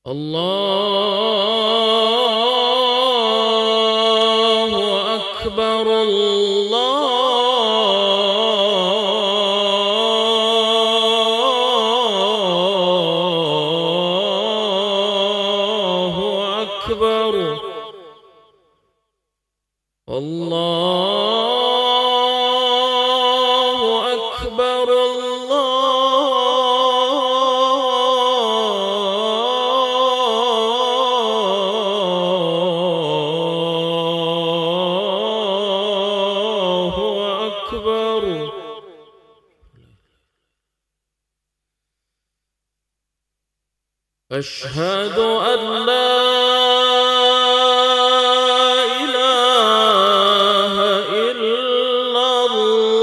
الله أكبر الله أكبر الله أكبر الله أكبر. أشهد أن لا إله إلا الله.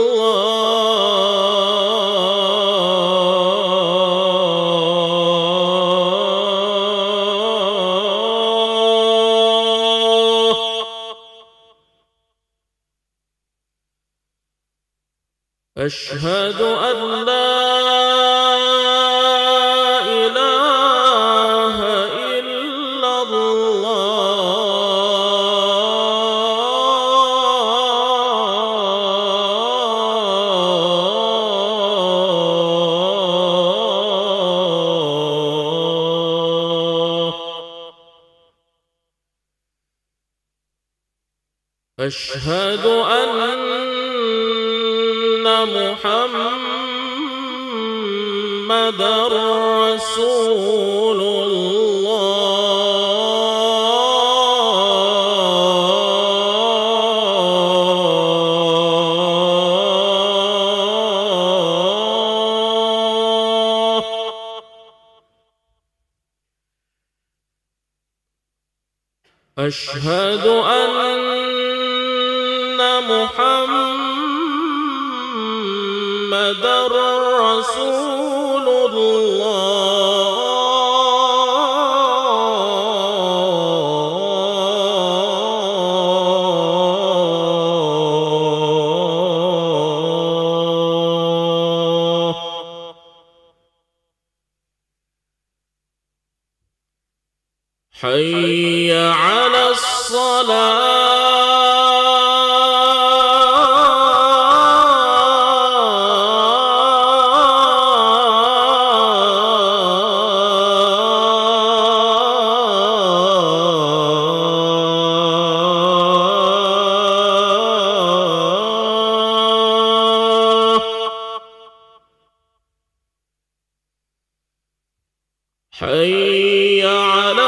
أشهد أن لا إله إلا الله. أشهد أن محمدًا رسول الله. أشهد أن محمدًا رسول الله. حي على حي على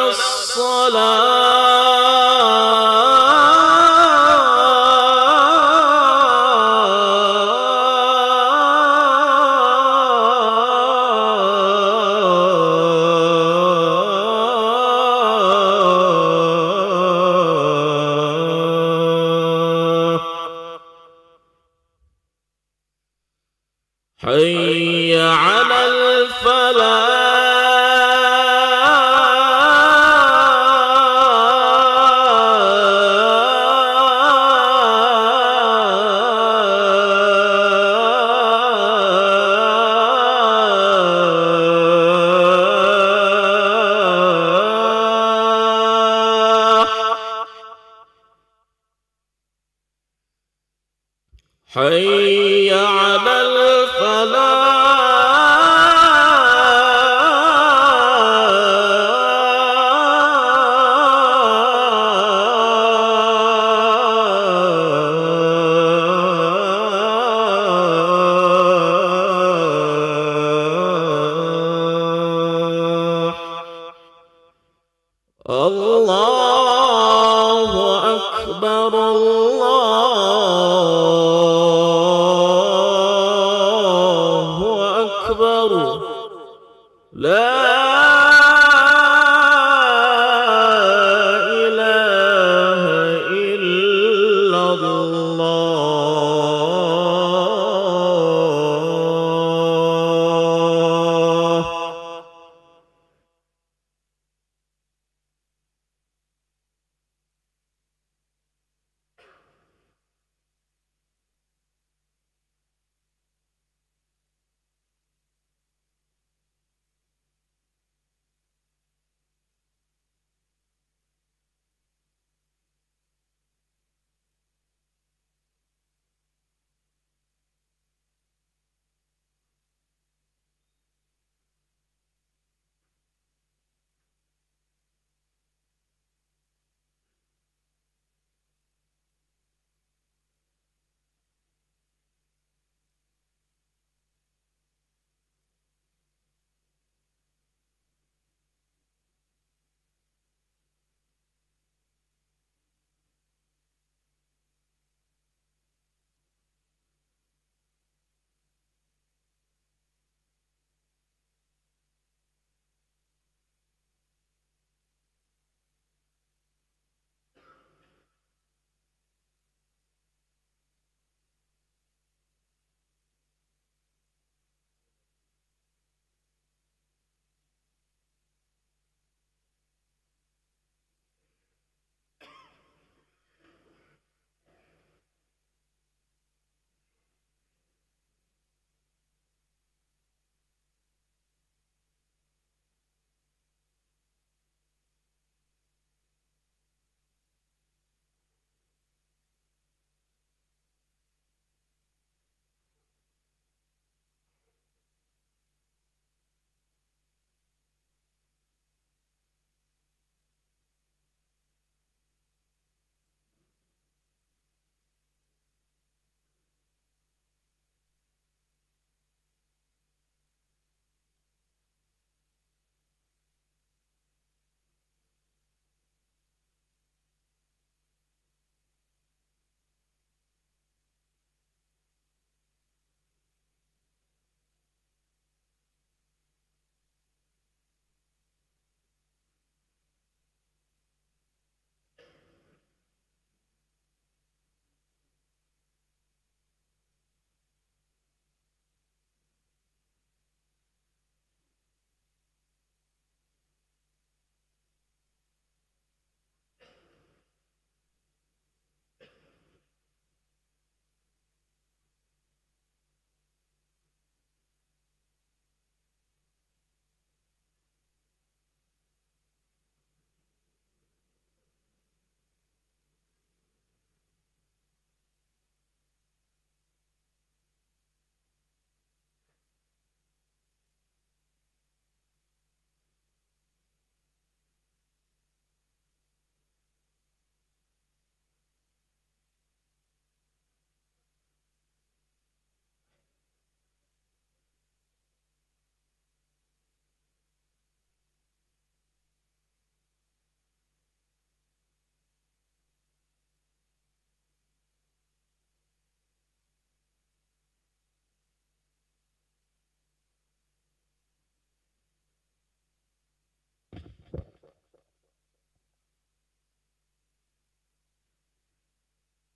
حي على حي على الله أكبر الله أكبر. لا إله إلا الله.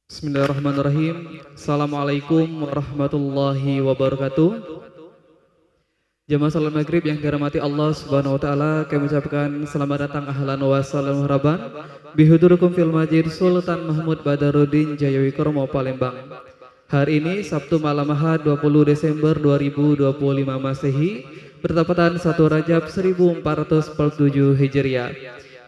Bismillahirrahmanirrahim. Assalamualaikum warahmatullahi wabarakatuh. Jamaah salat maghrib yang dirahmati Allah Subhanahu wa taala, kami ucapkan selamat datang ahlan wa sahlan marhaban bihudurukum fil Masjid Sultan Mahmud Badarudin Jayawikromo Palembang. Hari ini Sabtu malam Ahad 20 Desember 2025 Masehi bertepatan 1 Rajab 1447 Hijriah.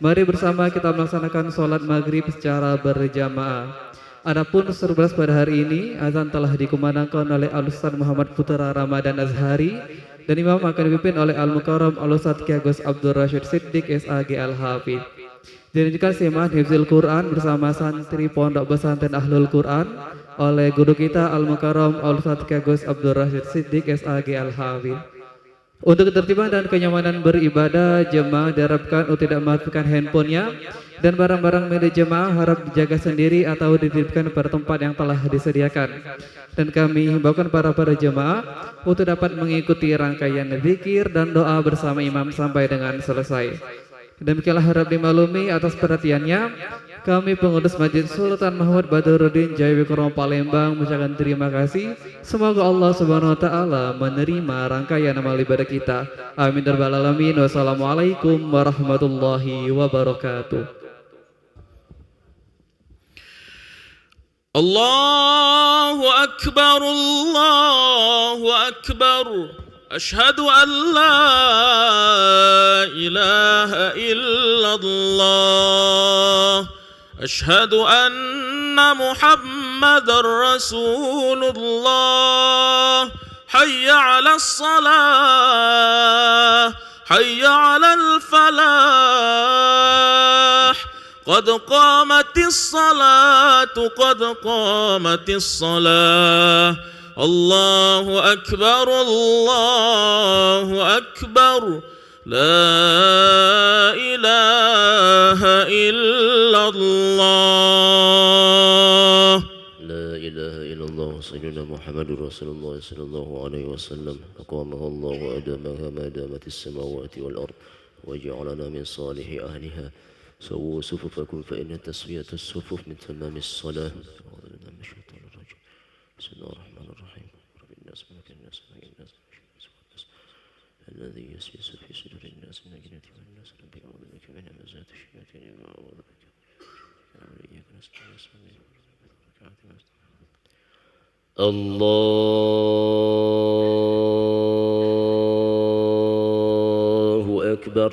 Mari bersama kita melaksanakan sholat maghrib secara berjamaah. Adapun 11 pada hari ini azan telah dikumandangkan oleh Al-Ustaz Muhammad Putra Ramadan Azhari dan imam akan dipimpin oleh Al-Mukarram Al-Ustaz Kiai Gus Abdul Rashid Siddiq SAG Al-Hafidh. Dilanjutkan simak hifzil Quran bersama santri Pondok Pesantren Ahlul Quran oleh guru kita Al-Mukarram Al-Ustaz Kiai Gus Abdul Rashid Siddiq SAG Al-Hafidh. Untuk ketertiban dan kenyamanan beribadah, jemaah diharapkan untuk tidak mematikan handphonenya dan barang-barang milik jemaah harap dijaga sendiri atau dititipkan pada tempat yang telah disediakan. Dan kami himbaukan para jemaah untuk dapat mengikuti rangkaian zikir dan doa bersama imam sampai dengan selesai. Demikianlah harap dimaklumi atas perhatiannya. Kami pengurus Masjid Sultan Mahmud Badarudin Jayawikromo Palembang mengucapkan terima kasih. Semoga Allah Subhanahu wa taala menerima rangkaian amal ibadah kita. Amin ya rabbal alamin. Wassalamualaikum warahmatullahi wabarakatuh. Allahu Akbar, Allahu Akbar. Ashhadu an la ilaha illallah. أشهد أن محمدًا رسول الله. حي على الصلاة، حي على الفلاح. قد قامت الصلاة، قد قامت الصلاة. الله أكبر، الله أكبر. لا إله إلا الله. لا إله إلا الله. سيدنا محمد رسول الله صلى الله عليه وسلم. أقامها الله وأدامها ما دامت السماوات والأرض وجعلنا من صالح أهلها. سووا صفوفكم فإن تسوية الصفوف من تمام الصلاة. بسم الله الرحمن الرحيم. رب الناس ملك الناس ملك الناس الذي يسوس في صدور الناس من الجنة والناس. رب أعوذ بك من همزات الشياطين وأعوذ بك إياك نستعين. الله أكبر.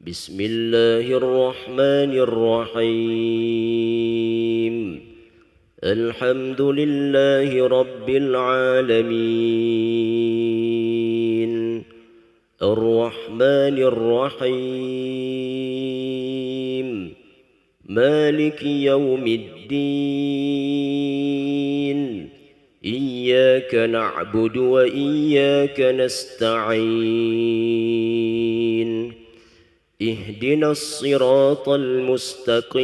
بسم الله الرحمن الرحيم. الحمد لله رب العالمين. الرحمن الرحيم. مالك يوم الدين. إياك نعبد وإياك نستعين. اهدنا الصراط المستقيم.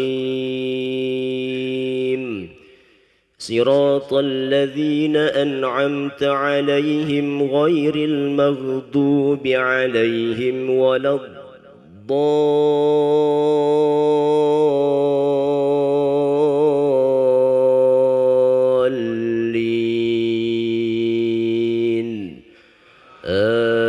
صراط الذين أنعمت عليهم غير المغضوب عليهم ولا الضالين. آمين.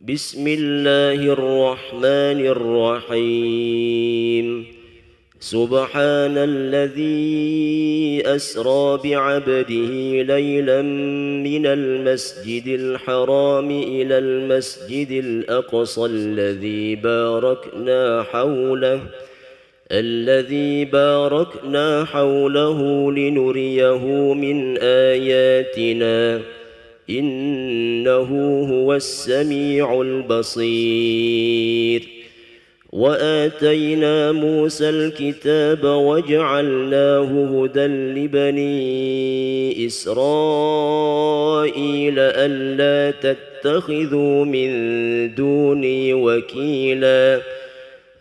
بسم الله الرحمن الرحيم. سبحان الذي أسرى بعبده ليلا من المسجد الحرام إلى المسجد الأقصى الذي باركنا حوله لنريه من آياتنا إنه هو السميع البصير. وآتينا موسى الكتاب وجعلناه هدى لبني إسرائيل ألا تتخذوا من دوني وكيلا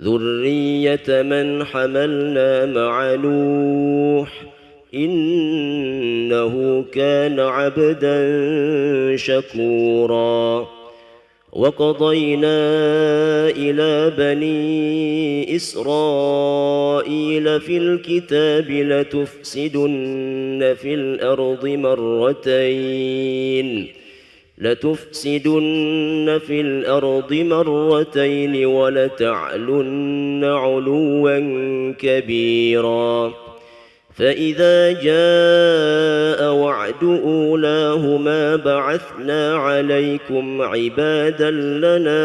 ذرية من حملنا مع نوح إنه كان عبدا شكورا وقضينا إلى بني إسرائيل في الكتاب لتفسدن في الأرض مرتين ولتعلن علوا كبيرا فإذا جاء وعد أولاهما بعثنا عليكم عبادا لنا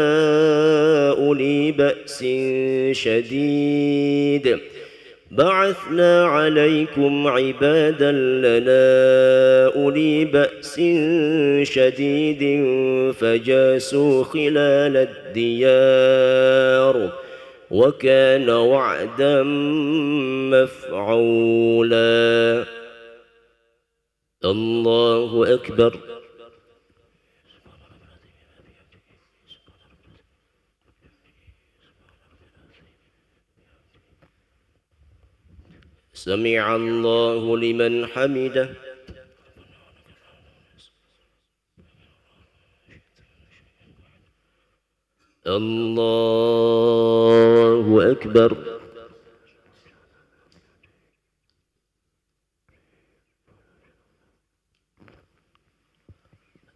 أولي بأس شديد فجاسوا خلال الديار وكان وعدا مفعولا الله أكبر سمع الله لمن حمده الله أكبر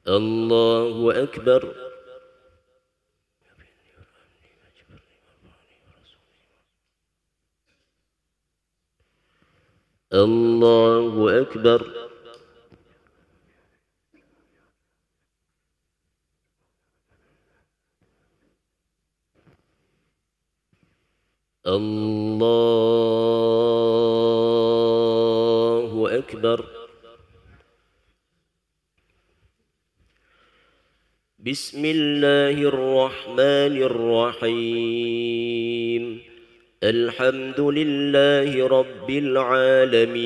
الله أكبر الله أكبر الله أكبر بسم الله الرحمن الرحيم الحمد لله رب العالمين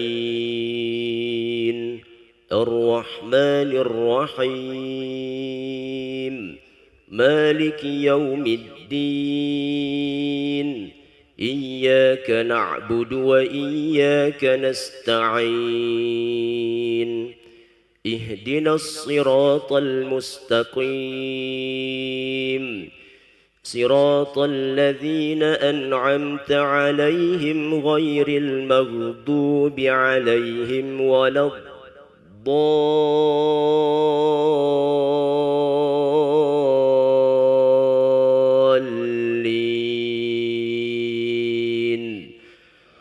الرحمن الرحيم مالك يوم الدين إياك نعبد وإياك نستعين اهدنا الصراط المستقيم صراط الذين أنعمت عليهم غير المغضوب عليهم ولا الضالين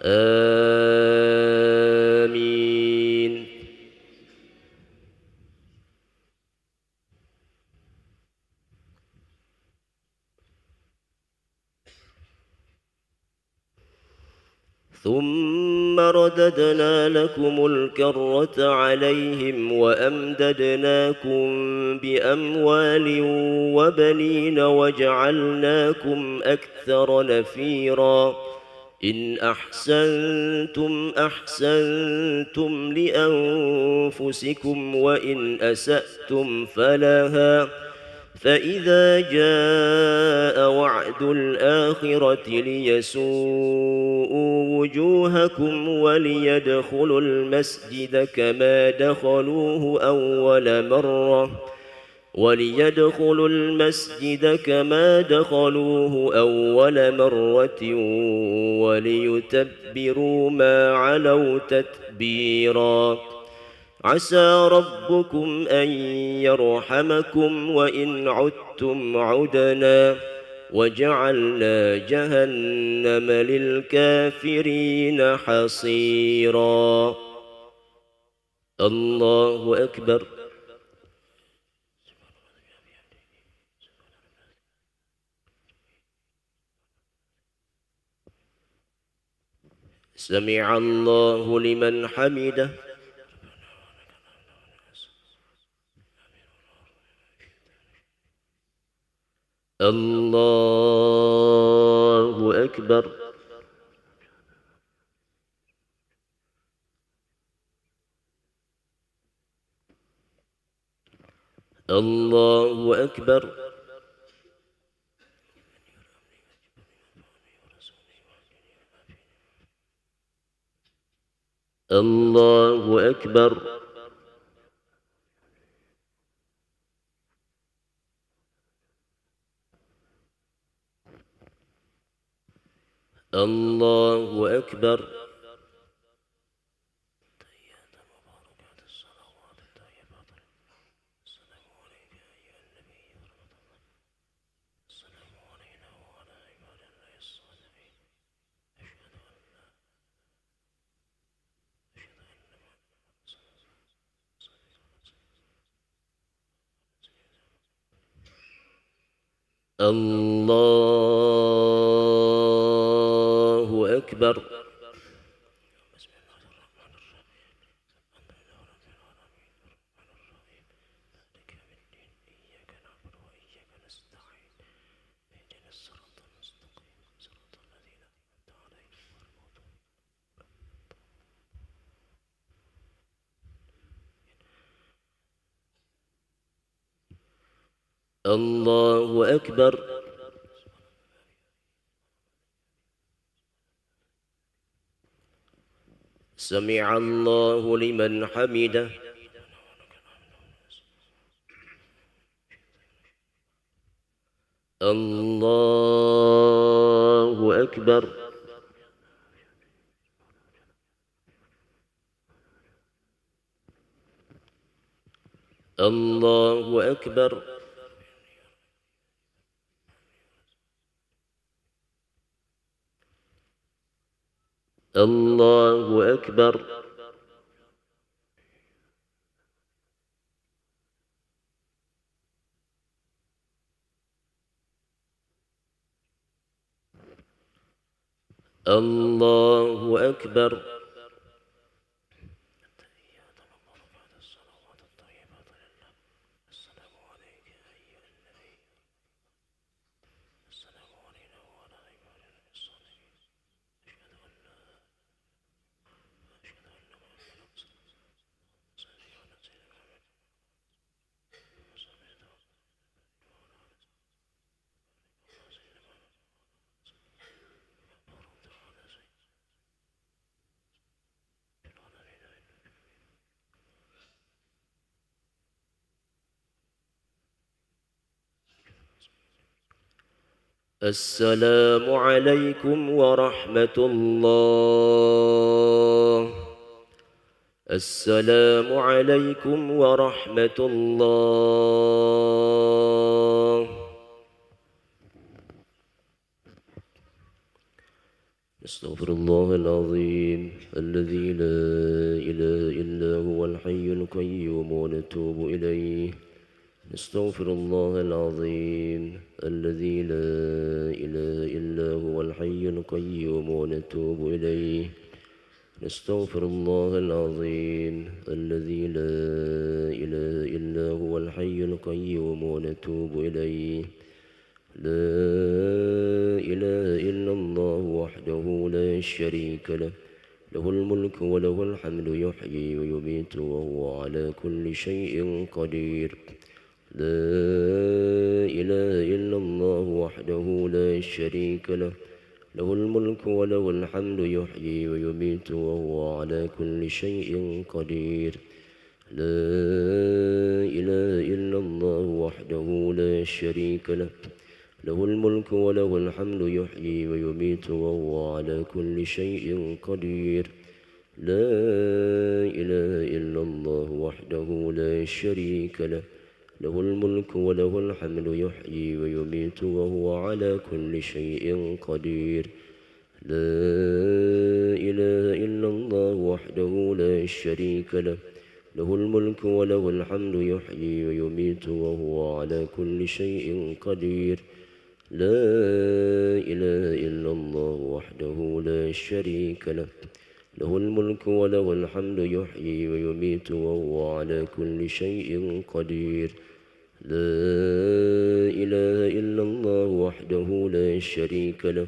آمين ثم رددنا لكم الكرة عليهم وأمددناكم بأموال وبنين وجعلناكم أكثر نفيرا إن أحسنتم أحسنتم لأنفسكم وإن أسأتم فلها فإذا جاء وعد الآخرة ليسوءوا وجوهكم وليدخلوا المسجد كما دخلوه أول مرة وليتبروا ما علوا تتبيرا عسى ربكم أن يرحمكم وإن عدتم عدنا وجعلنا جهنم للكافرين حصيرا الله أكبر سمع الله لمن حمده الله أكبر الله أكبر الله أكبر الله أكبر الله أكبر الله أكبر سمع الله لمن حمده الله أكبر الله أكبر الله أكبر الله أكبر السلام عليكم ورحمة الله السلام عليكم ورحمة الله نستغفر الله العظيم الذي لا إله إلا هو الحي القيوم ونتوب إليه نستغفر الله العظيم الذي لا إله إلا هو الحي القيوم ونتوب إليه نستغفر الله العظيم الذي لا إله إلا هو الحي القيوم ونتوب إليه لا إله إلا الله وحده لا شريك له له الملك وله الحمد يحيي ويميت وهو على كل شيء قدير لا إله إلا الله وحده لا شريك له له الملك وله الحمد يحيي ويميت وهو على كل شيء قدير لا إله إلا الله وحده لا شريك له له الملك وله الحمد يحيي ويميت وهو على كل شيء قدير لا إله إلا الله وحده لا شريك له له الملك وله الحمد يحيي ويميت وهو على كل شيء قدير لا إله إلا الله وحده لا شريك له له الملك وله الحمد يحيي ويميت وهو على كل شيء قدير لا إله إلا الله وحده لا شريك له له الملك وله الحمد يحيي ويميت وهو على كل شيء قدير لا إله إلا الله وحده لا شريك له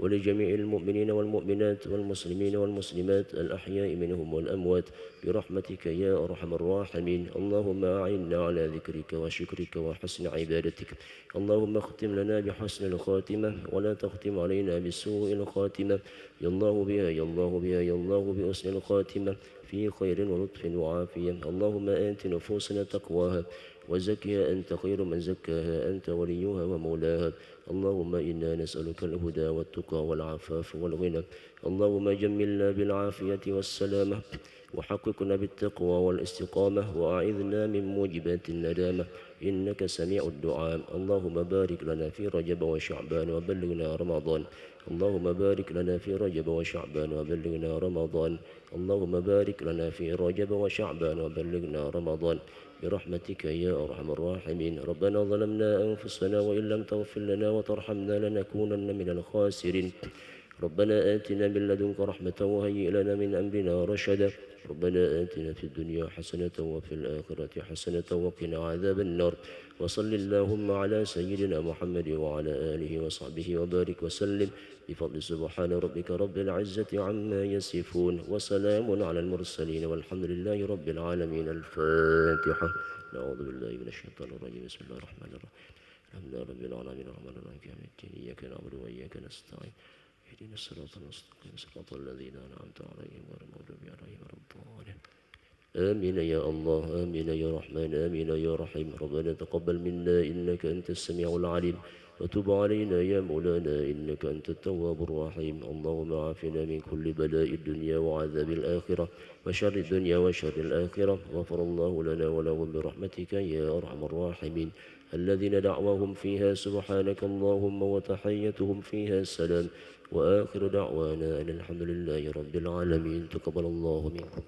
ولجميع المؤمنين والمؤمنات والمسلمين والمسلمات الأحياء منهم والأموات برحمتك يا أرحم الراحمين. اللهم أعنا على ذكرك وشكرك وحسن عبادتك. اللهم اختم لنا بحسن الخاتمة ولا تختم علينا بسوء الخاتمة. يا الله بها يا الله بها يا الله بحسن الخاتمة في خير ولطف وعافية. اللهم آت نفوسنا تقواها وزكها أنت خير من زكاها أنت وليها ومولاها. اللهم إنا نسألك الهدى والتقى والعفاف والغنى. اللهم جملنا بالعافية والسلامة وحققنا بالتقوى والاستقامة وأعذنا من موجبات الندامة إنك سميع الدعاء. اللهم بارك لنا في رجب وشعبان وبلغنا رمضان. اللهم بارك لنا في رجب وشعبان وبلغنا رمضان. اللهم بارك لنا في رجب وشعبان وبلغنا رمضان برحمتك يا أرحم الراحمين. ربنا ظلمنا أنفسنا وإن لم تغفر لنا وترحمنا لنكونن من الخاسرين. ربنا آتنا من لدنك رحمة وهيئ لنا من أمرنا رشدا. ربنا آتنا في الدنيا حسنة وفي الآخرة حسنة وقنا عذاب النار. وصل اللهم على سيدنا محمد وعلى آله وصحبه وبارك وسلم بفضل سبحان ربك رب العزة عما يصفون وسلام على المرسلين والحمد لله رب العالمين. الفاتحة. نعوذ بالله من الشيطان الرجيم. بسم الله الرحمن الرحيم. الحمد لله رب العالمين الرحمن الرحيم مالك يوم الدين إياك نعبد وإياك نستعين اهدنا الصراط المستقيم صراط الذين أنعمت عليهم غير المغضوب عليهم ولا الضالين. آمين يا الله آمين يا رحمن آمين يا رحيم. ربنا تقبل منا إنك أنت السميع العليم وتب علينا يا مولانا إنك أنت التواب الرحيم. اللهم عافنا من كل بلاء الدنيا وعذاب الآخرة وشر الدنيا وشر الآخرة. غفر الله لنا ولهم برحمتك يا أرحم الراحمين. الذين دعواهم فيها سبحانك اللهم وتحيتهم فيها السلام وآخر دعوانا أن الحمد لله رب العالمين. تقبل الله منكم.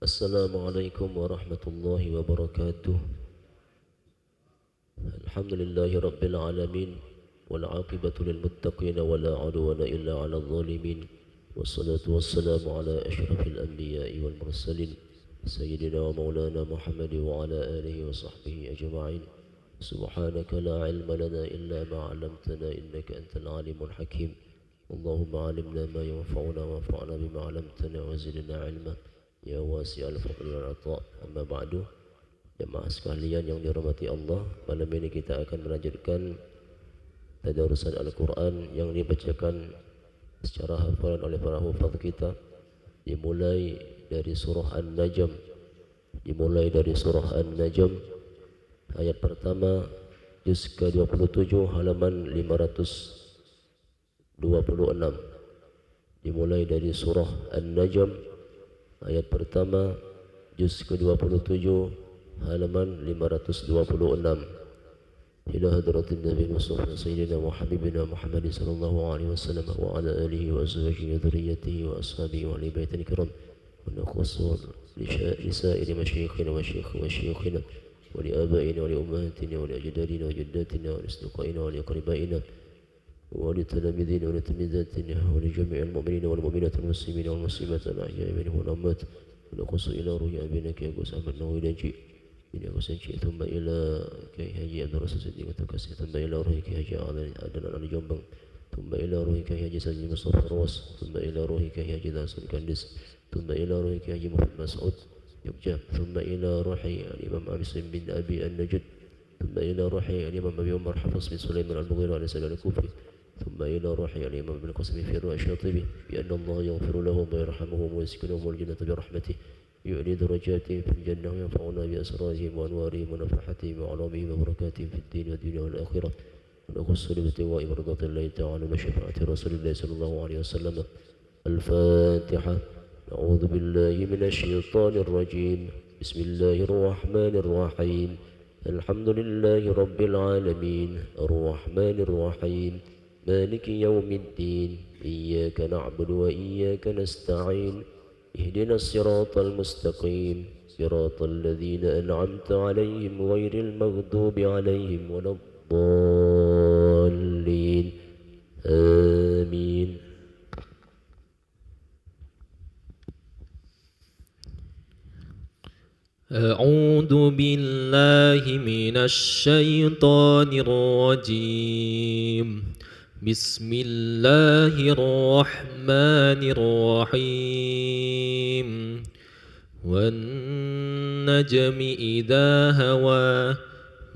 السلام عليكم ورحمة الله وبركاته. الحمد لله رب العالمين، والعاقبة للمتقين ولا عدوان إلا على الظالمين، والصلاة والسلام على أشرف الأنبياء والمرسلين سيدنا ومولانا محمد وعلى آله وصحبه أجمعين. سبحانك لا علم لنا إلا ما علمتنا إنك أنت العليم الحكيم. اللهم علمنا ما ينفعنا وانفعنا بما علمتنا وزدنا علما ya wasi'al fadli wal ata'. Amma ba'du, jemaah sekalian yang dirahmati Allah, malam ini kita akan melanjutkan tadarusan Al-Quran yang dibacakan secara hafalan oleh para hufaz kita, dimulai dari surah An-Najm, ayat pertama juz ke-27 halaman 526. Dimulai dari surah An-Najm ayat pertama juz ke-27 halaman 526 ila hadratin Nabi Mustafa Sayyidina wa Habibina Muhammad sallallahu alaihi wasallam wa ala alihi wa azwajihi wa dhurriyyatihi wa ashabihi wa ali baitil kiram wa nakhussu li sa'iri masyayikhina wa shuyukhina wa li abaina wa li ummahatina wa li ajdadina wa jaddatina wa li asdiqaina wa li aqribaina ولتلاميذنا ولتلميذاتنا ولجميع المؤمنين والمؤمنات والمسلمين والمسلمات الأحياء منهم والأموات ونقص إلى روح أبينك يا قوس أحمد نويل جي إلى قوس ثم إلى كي هجي عبد الرسول صديق وتكسي ثم إلى روح كي هجي عدنا على جنبا ثم إلى روح كي هجي سجي مصطفى الرواس ثم إلى روح كي هجي داسل كندس ثم إلى روح كي هجي محمد مسعود يبجى ثم إلى روح الإمام عاصم بن أبي النجد ثم إلى روح الإمام أبي عمر حفص بن سليمان المغيرة عليه السلام الكوفي ثم إلى روح الإمام ابن القاسم في الرؤى الشاطبي بأن الله يغفر لهم ويرحمهم ويسكنهم الجنة برحمته يعلي درجاتهم في الجنة وينفعنا بأسرارهم وأنوارهم ونفحاتهم وعلومهم وبركاتهم في الدين والدنيا والآخرة ونخص بابتغاء مرضات الله تعالى وشفاعة رسول الله صلى الله عليه وسلم. الفاتحة. أعوذ بالله من الشيطان الرجيم. بسم الله الرحمن الرحيم. الحمد لله رب العالمين الرحمن الرحيم مالك يوم الدين إياك نعبد وإياك نستعين اهدنا الصراط المستقيم صراط الذين أنعمت عليهم غير المغضوب عليهم ولا الضالين آمين. أعوذ بالله من الشيطان الرجيم. بسم الله الرحمن الرحيم. والنجم إذا هوى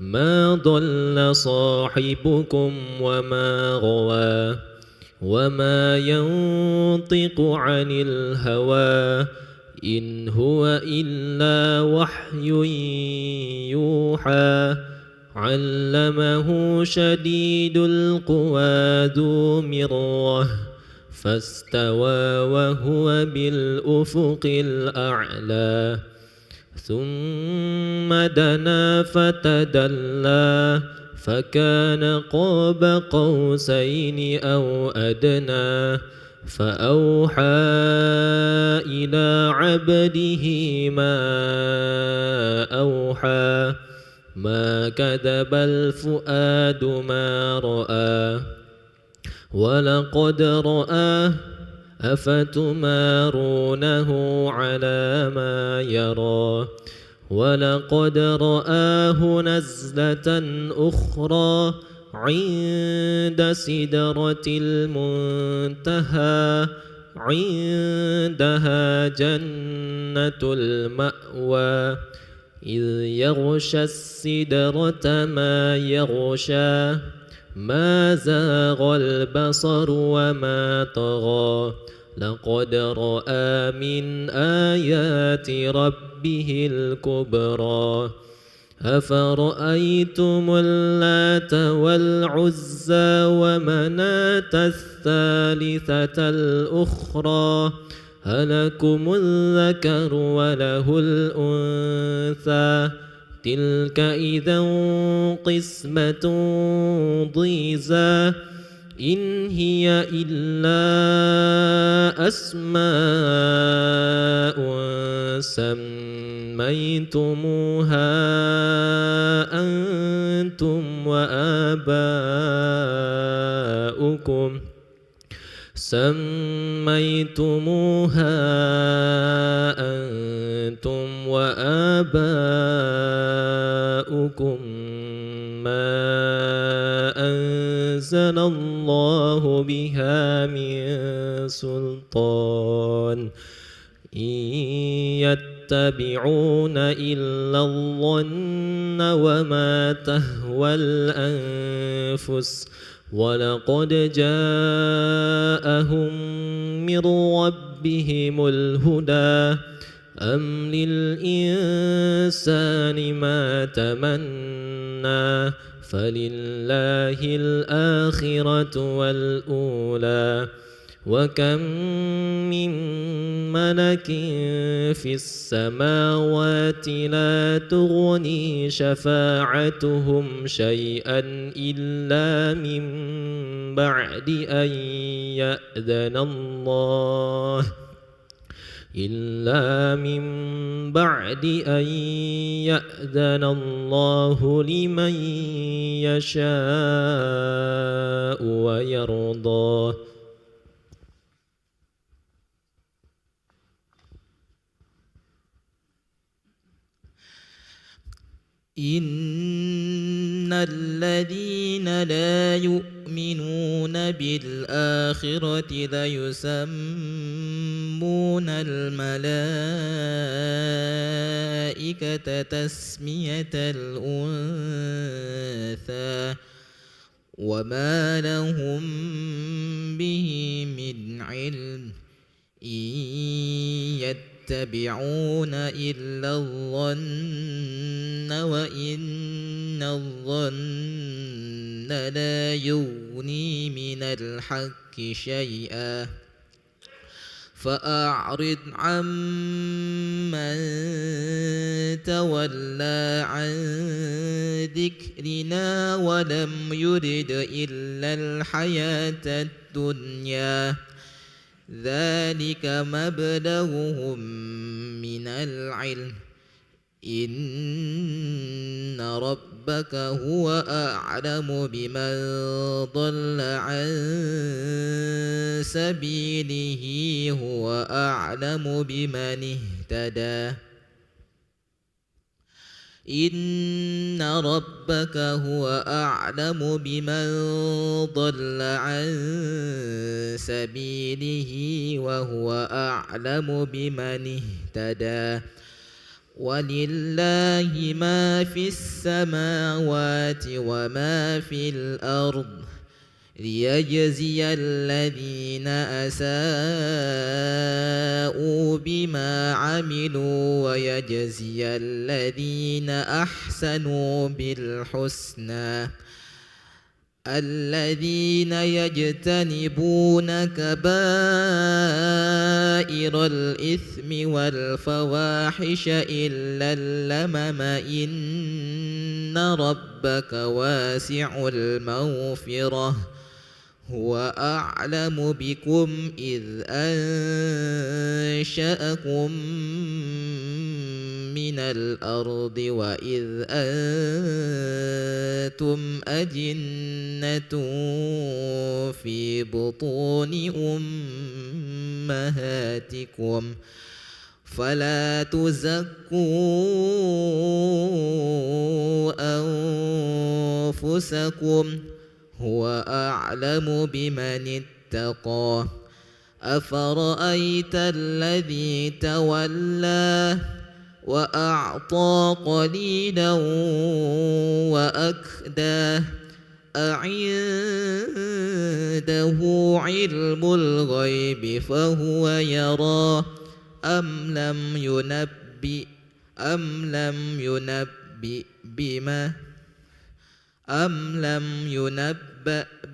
ما ضل صاحبكم وما غوى وما ينطق عن الهوى إن هو إلا وحي يوحى علمه شديد القوى ذو مرة فاستوى وهو بالأفق الأعلى ثم دنا فتدلى فكان قاب قوسين أو أدنى فأوحى إلى عبده ما أوحى ما كذب الفؤاد ما رأى ولقد رآه أفتمارونه على ما يرى ولقد رآه نزلة أخرى عند سدرة المنتهى عندها جنة المأوى إذ يغشى السدرة ما يغشى ما زاغ البصر وما طغى لقد رأى من آيات ربه الكبرى أفرأيتم اللات والعزى ومناة الثالثة الأخرى ألكم الذكر وله الأنثى تلك إذا قسمة ضيزى إن هي إلا أسماء سميتموها أنتم وآباؤكم ما أنزل الله بها من سلطان إن يتبعون إلا الظن وما تهوى الأنفس ولقد جاءهم من ربهم الهدى أم للإنسان ما تمنى فلله الآخرة والأولى وكم من ملك في السماوات لا تغني شفاعتهم شيئا إلا من بعد أن يأذن الله لمن يشاء ويرضى إن الذين لا يؤمنون بالآخرة ليسمون الملائكة تسمية الأنثى وما لهم به من علم إن يتبعون إلا الظن وإن الظن لا يغني من الحق شيئا فأعرض عمن تولى عن ذكرنا ولم يرد إلا الحياة الدنيا ذلك مبلغهم من العلم إن ربك هو أعلم بمن ضل عن سبيله هو أعلم بمن اهتدى إن ربك هو أعلم بمن ضل عن سبيله وهو أعلم بمن اهتدى ولله ما في السماوات وما في الأرض ليجزي الذين أساءوا بما عملوا ويجزي الذين أحسنوا بالحسنى الذين يجتنبون كبائر الإثم والفواحش إلا اللمم إن ربك واسع المغفرة هو أعلم بكم إذ أنشأكم من الأرض وإذ أنتم أجنة في بطون أمهاتكم فلا تزكوا أنفسكم هو أعلم بمن اتقى أفرأيت الذي تولى وأعطى قليلا وأكدى أعنده علم الغيب فهو يرى أم لم ينبأ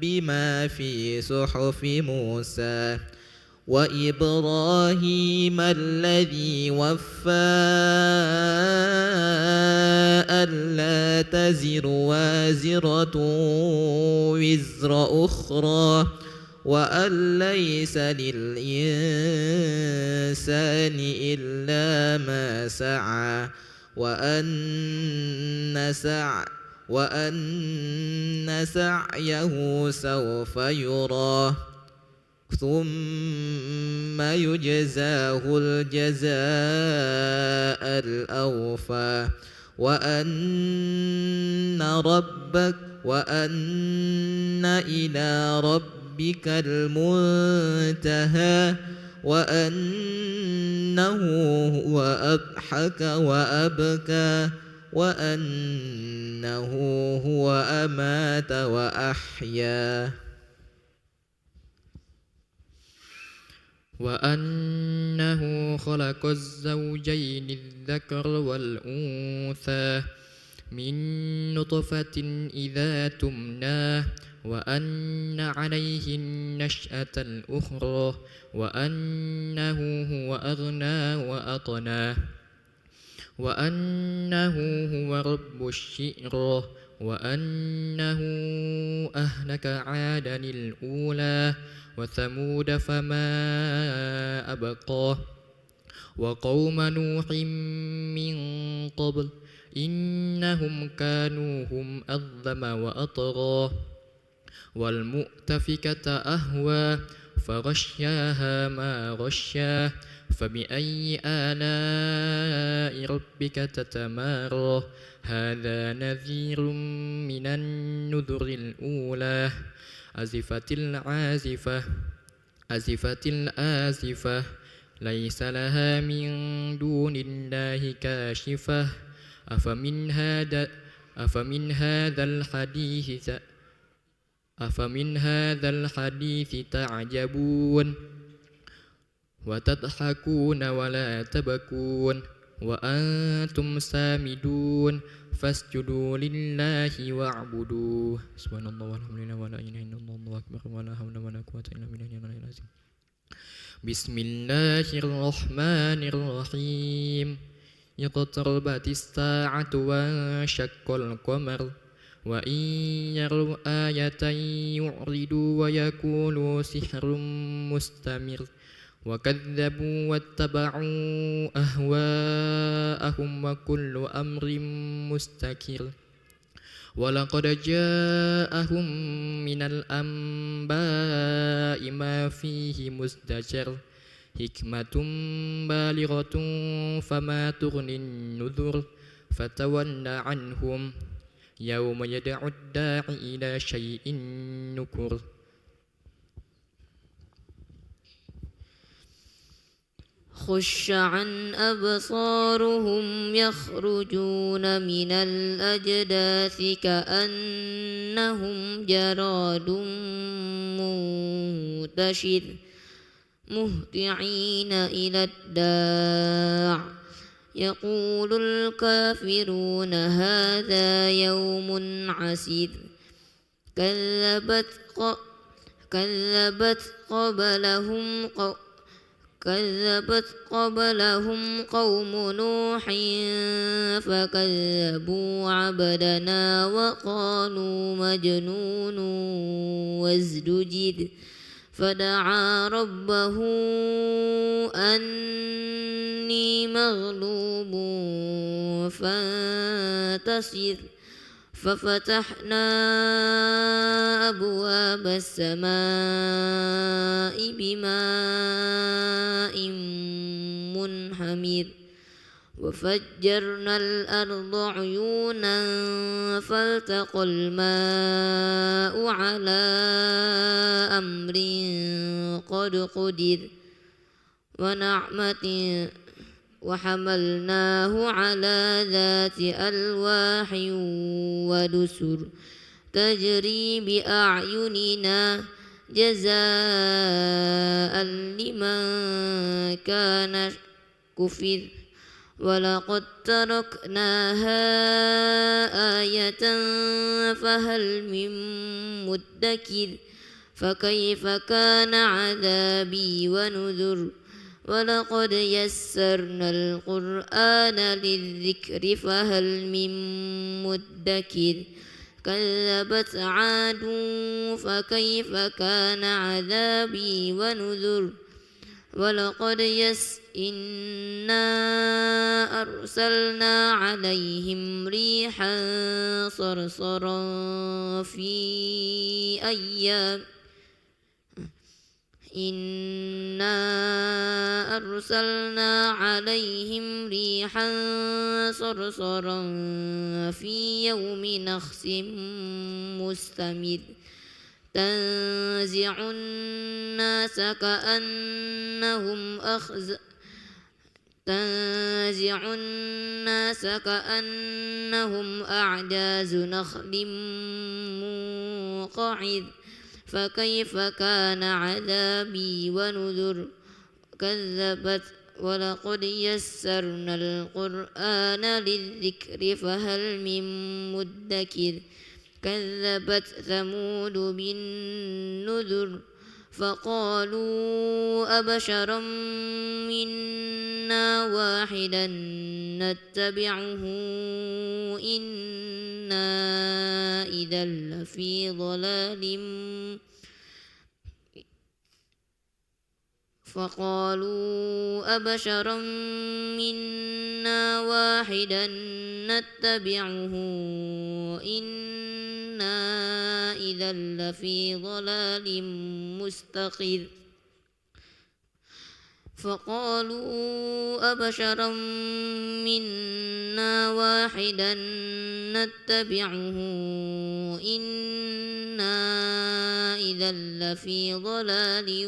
بما في صحف موسى وإبراهيم الذي وفى ألا تزر وازرة وزر أخرى وأن ليس للإنسان إلا ما سعى وأن سعيه سوف يرى ثم يجزاه الجزاء الأوفى وأن إلى ربك المنتهى وأنه هو أضحك وأبكى وأنه هو أمات وأحيا وأنه خلق الزوجين الذكر والأنثى من نطفة إذا تمنى وأن عليه النشأة الأخرى وأنه هو أغنى وأقنى وأنه هو رب الشعرى وأنه أهلك عادا الأولى وثمود فما أبقى وقوم نوح من قبل إنهم كانوا هم أظلم وأطغى والمؤتفكة أهوى فغشاها ما غشا فبأي آلاء ربك تتمارى هذا نذير من النذر الأولى أزفت الآزفة ليس لها من دون الله كاشفة أفمن هذا الحديث تعجبون وتضحكون ولا تبكون وأنتم سامدون فاسجدوا لله واعبدوه سبحان الله والحمد لله ولا إله إلا الله والله أكبر ولا حول ولا قوة إلا بالله العلي العظيم بسم الله الرحمن الرحيم اقتربت الساعة وانشق القمر وإن يروا آية يعرضوا ويقولوا سحر مستمر وكذبوا واتبعوا أهواءهم وكل أمر مستكر ولقد جاءهم من الأنباء ما فيه مزدجر حكمة بالغة فما تغني النذر فتول عنهم يوم يدعو الداعي إلى شيء نكر خش عن أبصارهم يخرجون من الأجداث كأنهم جراد منتشر مهطعين إلى الداع يقول الكافرون هذا يوم عسير كذبت قبلهم قوم نوح فكذبوا عبدنا وقالوا مجنون وازدجر فدعا ربه أني مغلوب فانتصر ففتحنا أبواب السماء بماء منهمر وفجرنا الأرض عيونا فالتقى الماء على أمر قد قدر ونعمة وحملناه على ذات ألواح ودسر تجري بأعيننا جزاء لمن كان كفر ولقد تركناها آية فهل من مدكر فكيف كان عذابي ونذر ولقد يسرنا القرآن للذكر فهل من مدكر كذبت عاد فكيف كان عذابي ونذر ولقد إنا أرسلنا عليهم ريحا صرصرا في أيام إنا أرسلنا عليهم ريحا صرصرا في يوم نحس مستمر تنزع الناس كأنهم أعجاز نخل منقعر فكيف كان عذابي ونذر كذبت ولقد يسرنا القرآن للذكر فهل من مدكر كذبت ثمود بالنذر فقالوا أبشرا منا واحدا نتبعه إنا إذا لفي ضلال فقالوا أبشرا منا واحدا نتبعه إنا إذا لفي ضلال مستقر فقالوا أبشرا منا واحدا نتبعه إنا إذا لفي ضلال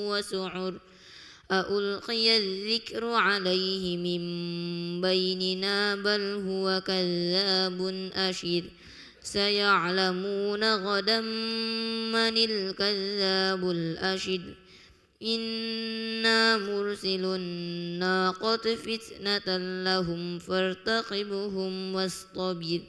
وسعر أألقي الذكر عليه من بيننا بل هو كذاب أشر سيعلمون غدا من الكذاب الأشر إنا مرسل الناقة فتنة لهم فارتقبهم واصطبر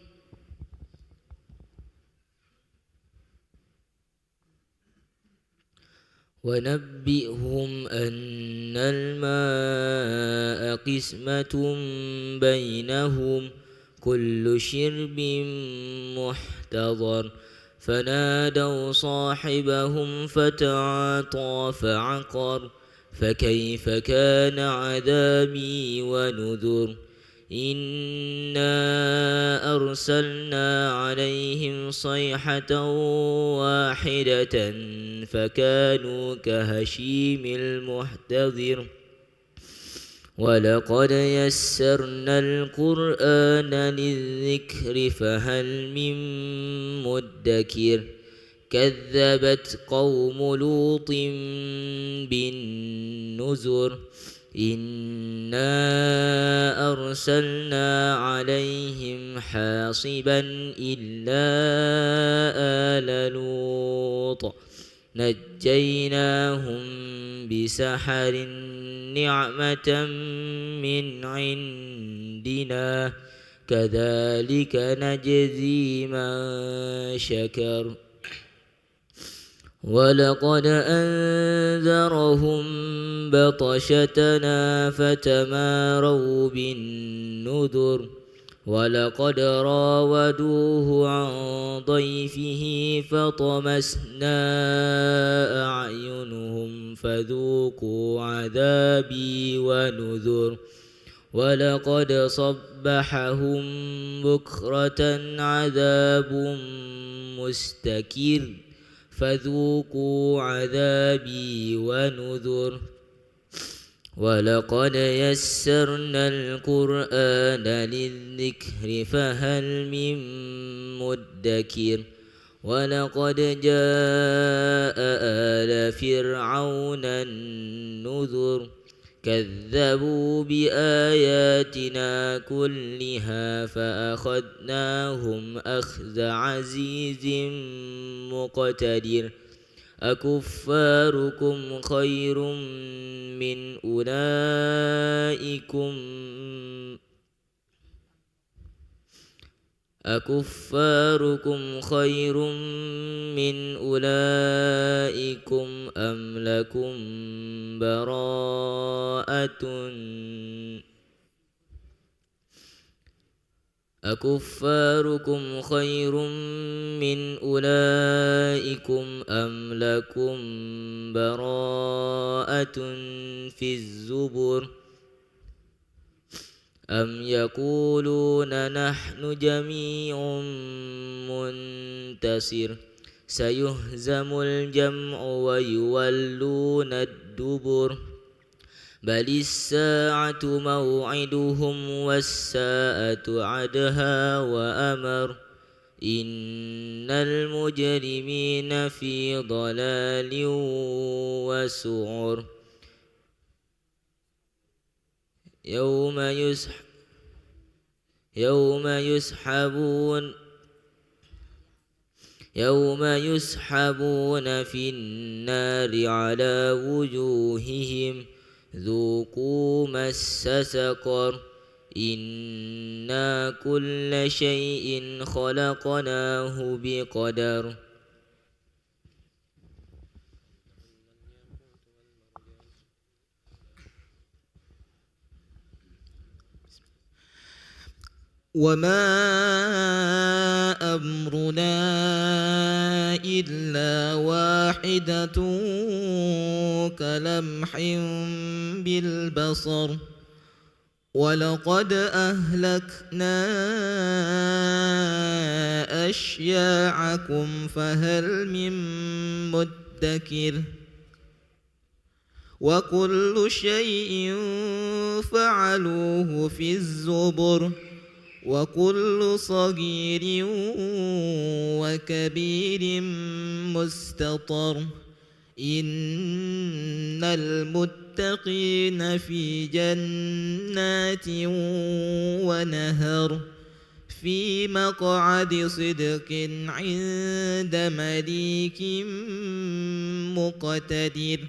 ونبئهم أن الماء قسمة بينهم كل شرب محتضر فنادوا صاحبهم فتعاطى فعقر فكيف كان عذابي ونذر إنا أرسلنا عليهم صيحة واحدة فكانوا كهشيم المحتضر ولقد يسرنا القرآن للذكر فهل من مدكر كذبت قوم لوط بالنذر إنا أرسلنا عليهم حاصبا إلا آل لوط نجيناهم بسحر نعمة من عندنا كذلك نجزي من شكر ولقد أنذرهم بطشتنا فتماروا بالنذر ولقد راودوه عن ضيفه فطمسنا أعينهم فذوقوا عذابي ونذر ولقد صبحهم بكرة عذاب مستكر فذوقوا عذابي ونذر ولقد يسرنا القرآن للذكر فهل من مدكر ولقد جاء آل فرعون النذر كذبوا بآياتنا كلها فأخذناهم أخذ عزيز مقتدر أكفاركم خير من أولئكم أم لكم براءة أكفاركم خير من أولئكم أم لكم براءة في الزبر أم يقولون نحن جميع منتصر سيهزم الجمع ويولون الدبر بل الساعة موعدهم والساعة أدهى وأمر إن المجرمين في ضلال وسعر يوم يسحبون في النار على وجوههم ذوقوا مس سقر إنا كل شيء خلقناه بقدر وما أمرنا إلا واحدة كلمح بالبصر ولقد أهلكنا أشياعكم فهل من مدكر وكل شيء فعلوه في الزبر وكل صغير وكبير مستطر إن المتقين في جنات ونهر في مقعد صدق عند مليك مقتدر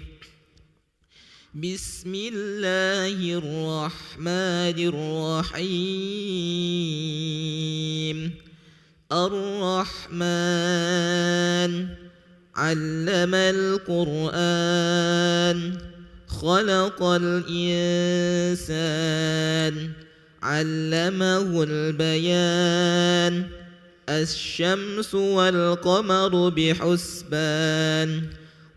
بسم الله الرحمن الرحيم الرحمن علم القرآن خلق الإنسان علمه البيان الشمس والقمر بحسبان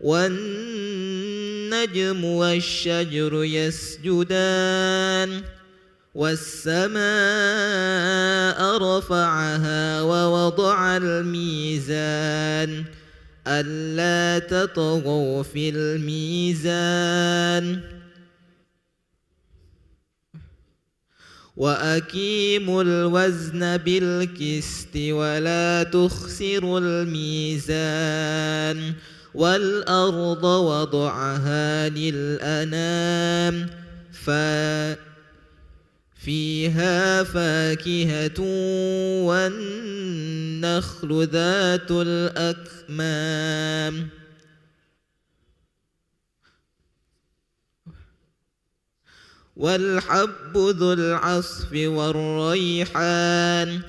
والنجم والشجر يسجدان والسماء رفعها ووضع الميزان ألا تطغوا في الميزان وأقيموا الوزن بالقسط ولا تخسروا الميزان والأرض وضعها للأنام فيها فاكهة والنخل ذات الأكمام والحب ذو العصف والريحان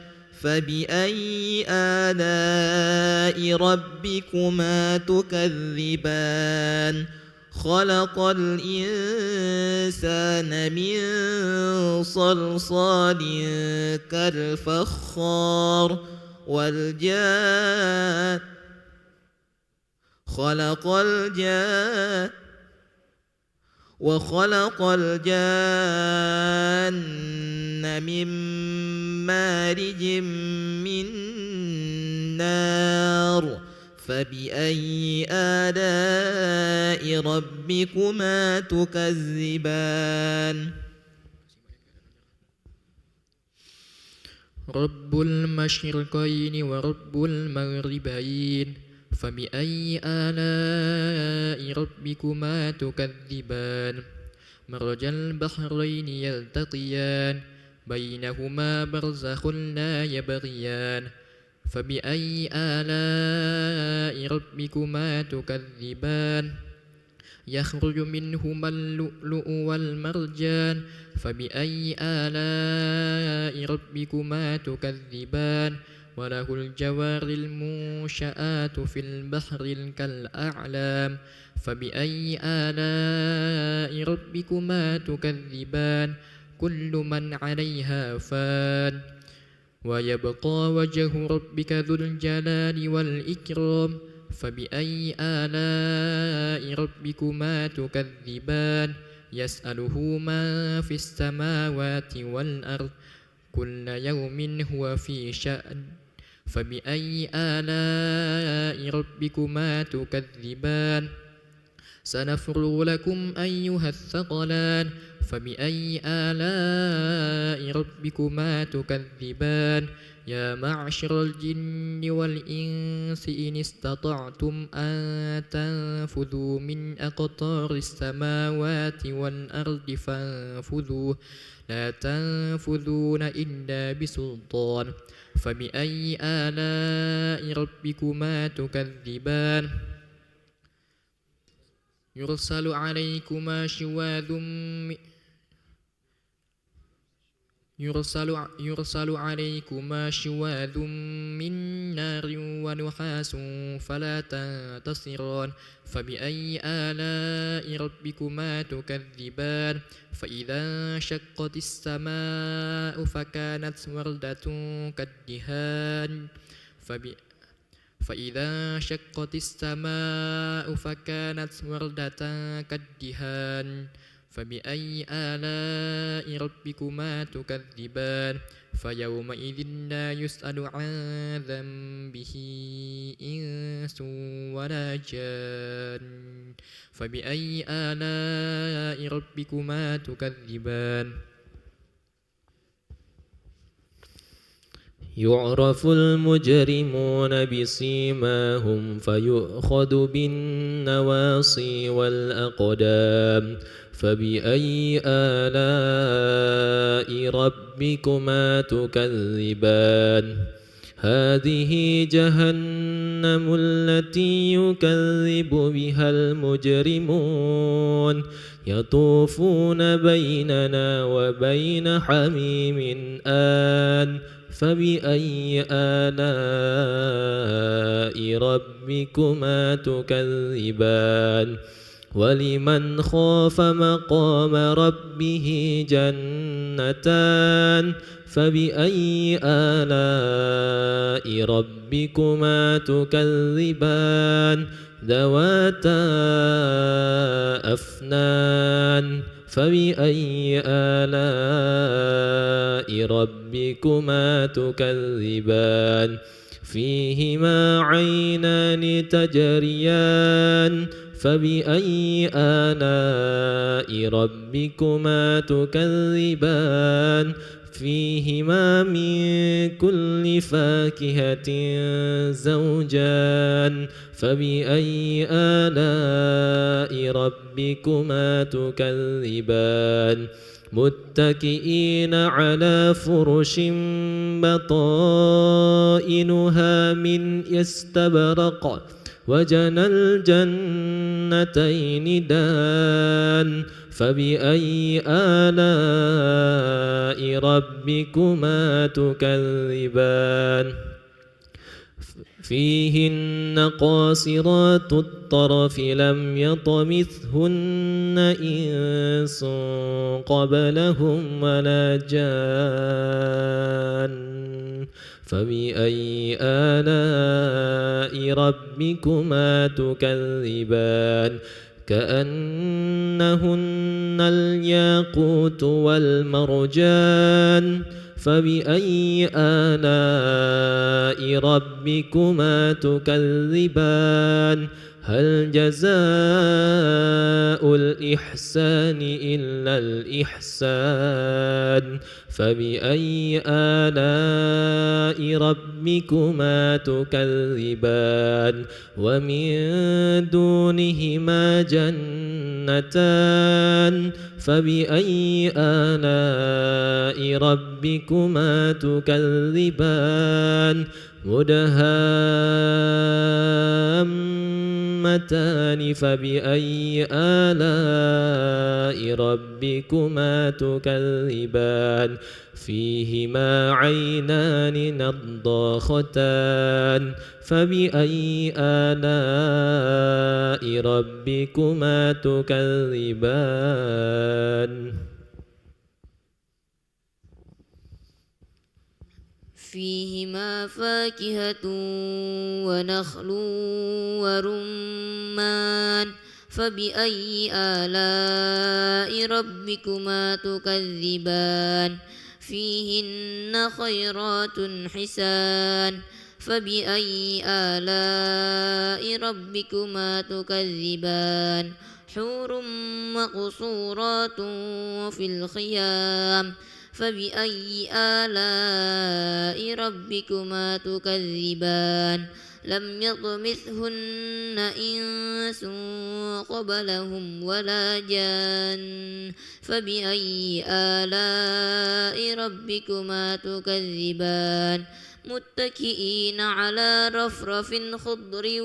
فبأي آلاء ربكما تكذبان خلق الإنسان من صلصال كالفخار وخلق الجان من مارج من نار فبأي آلاء ربكما تكذبان رب المشرقين ورب المغربين فبأي آلاء ربكما تكذبان مرج البحرين يلتقيان بينهما برزخ لا يبغيان فبأي آلاء ربكما تكذبان يخرج منهما اللؤلؤ والمرجان فبأي آلاء ربكما تكذبان وله الجوار المنشآت في البحر كالأعلام فبأي آلاء ربكما تكذبان كل من عليها فان ويبقى وجه ربك ذو الجلال والإكرام فبأي آلاء ربكما تكذبان يسأله من في السماوات والأرض كل يوم هو في شأن فبأي آلاء ربكما تكذبان سنفرغ لكم أيها الثقلان فبأي آلاء ربكما تكذبان يا معشر الجن والإنس إن استطعتم أن تنفذوا من أقطار السماوات والأرض فانفذوا لا تنفذون إلا بسلطان فبأي آلاء ربكما تكذبان يرسل عليكما شواذ من نار ونحاس فلا تنتصران فبأي آلاء ربكما تكذبان فإذا انشقت السماء فكانت وردة كالدهان فإذا انشقت السماء فكانت وردة كالدهان فبأي آلاء ربكما تكذبان فيومئذ لا يسأل عن ذنبه إنس ولا جان فبأي آلاء ربكما تكذبان يعرف المجرمون بسيماهم فيؤخذ بالنواصي والأقدام فبأي آلاء ربكما تكذبان هذه جهنم التي يكذب بها المجرمون يطوفون بيننا وبين حميم آن فبأي آلاء ربكما تكذبان ولمن خاف مقام ربه جنتان فبأي آلاء ربكما تكذبان ذواتا أفنان فبأي آلاء ربكما تكذبان فيهما عينان تجريان فبأي آلاء ربكما تكذبان فيهما من كل فاكهة زوجان فبأي آلاء ربكما تكذبان متكئين على فرش بطائنها من استبرق وجنى الجنتين دان فبأي آلاء ربكما تكذبان فيهن قاصرات الطرف لم يطمثهن إنس قبلهم ولا جان فبأي آلاء ربكما تكذبان كأنهن الياقوت والمرجان فبأي آلاء ربكما تكذبان هل جزاء الإحسان إلا الإحسان فبأي آلاء ربكما تكذبان ومن دونهما جنتان فبأي آلاء ربكما تكذبان مدهامتان فبأي آلاء ربكما تكذبان فيهما عينان نضاختان فبأي آلاء ربكما تكذبان فيهما فاكهة ونخل ورمان فبأي آلاء ربكما تكذبان فيهن خيرات حسان فبأي آلاء ربكما تكذبان حور مقصورات في الخيام فبأي آلاء ربكما تكذبان لم يطمثهن إنس قبلهم ولا جان فبأي آلاء ربكما تكذبان متكئين على رفرف خضر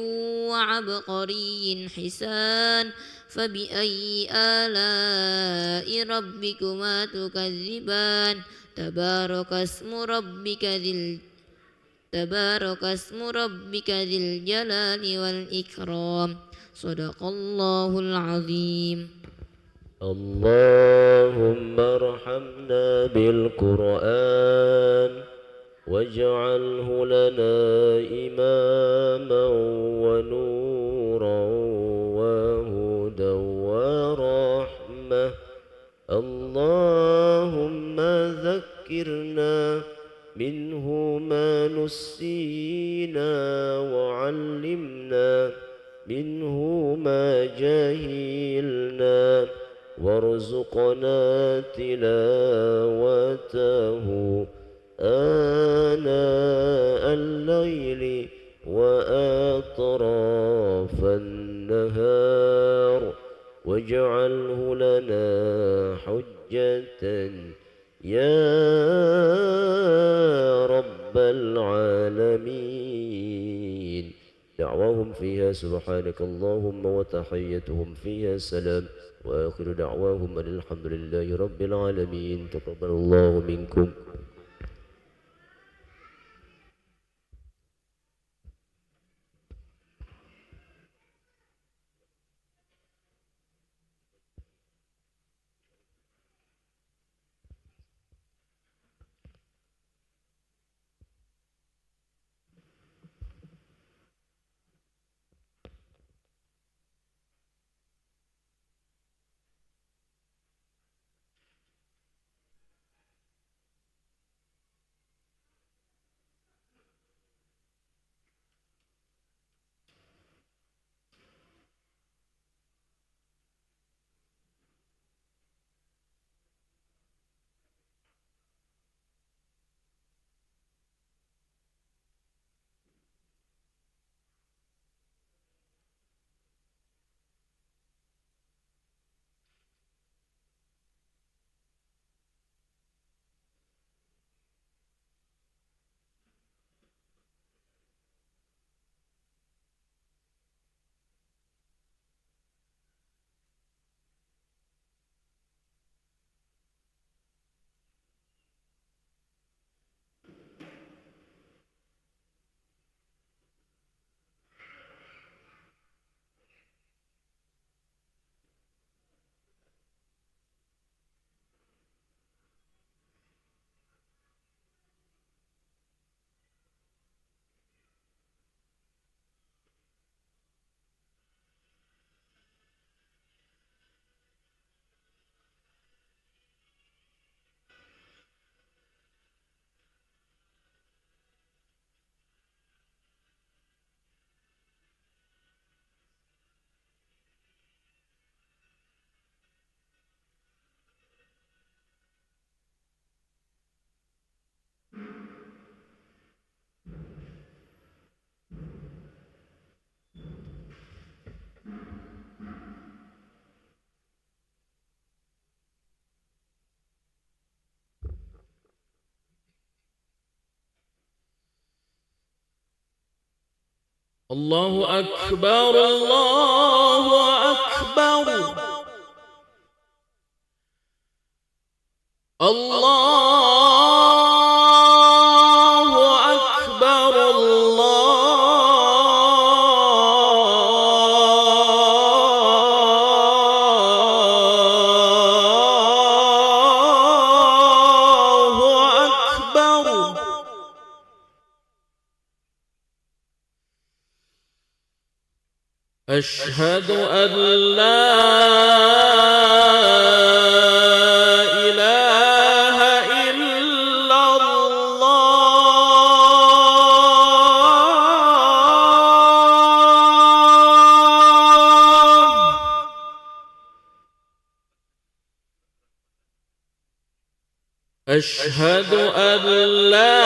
وعبقري حسان فبأي آلاء ربكما تكذبان تبارك اسم ربك ذي الجلال والإكرام صدق الله العظيم. اللهم ارحمنا بالقرآن واجعله لنا إماما ونورا وهدى ورحمة. اللهم ذكرنا منه ما نسينا وعلمنا منه ما جهلنا وارزقنا تلاوته آناء الليل وأطراف النهار واجعله لنا حجة يا رب العالمين. دعواهم فيها سبحانك اللهم وتحيتهم فيها سلام وآخر دعواهم أن الحمد لله رب العالمين. تقبل الله منكم. الله أكبر الله أكبر الله أكبر الله أكبر أشهد أن لا إله إلا الله أشهد أن لا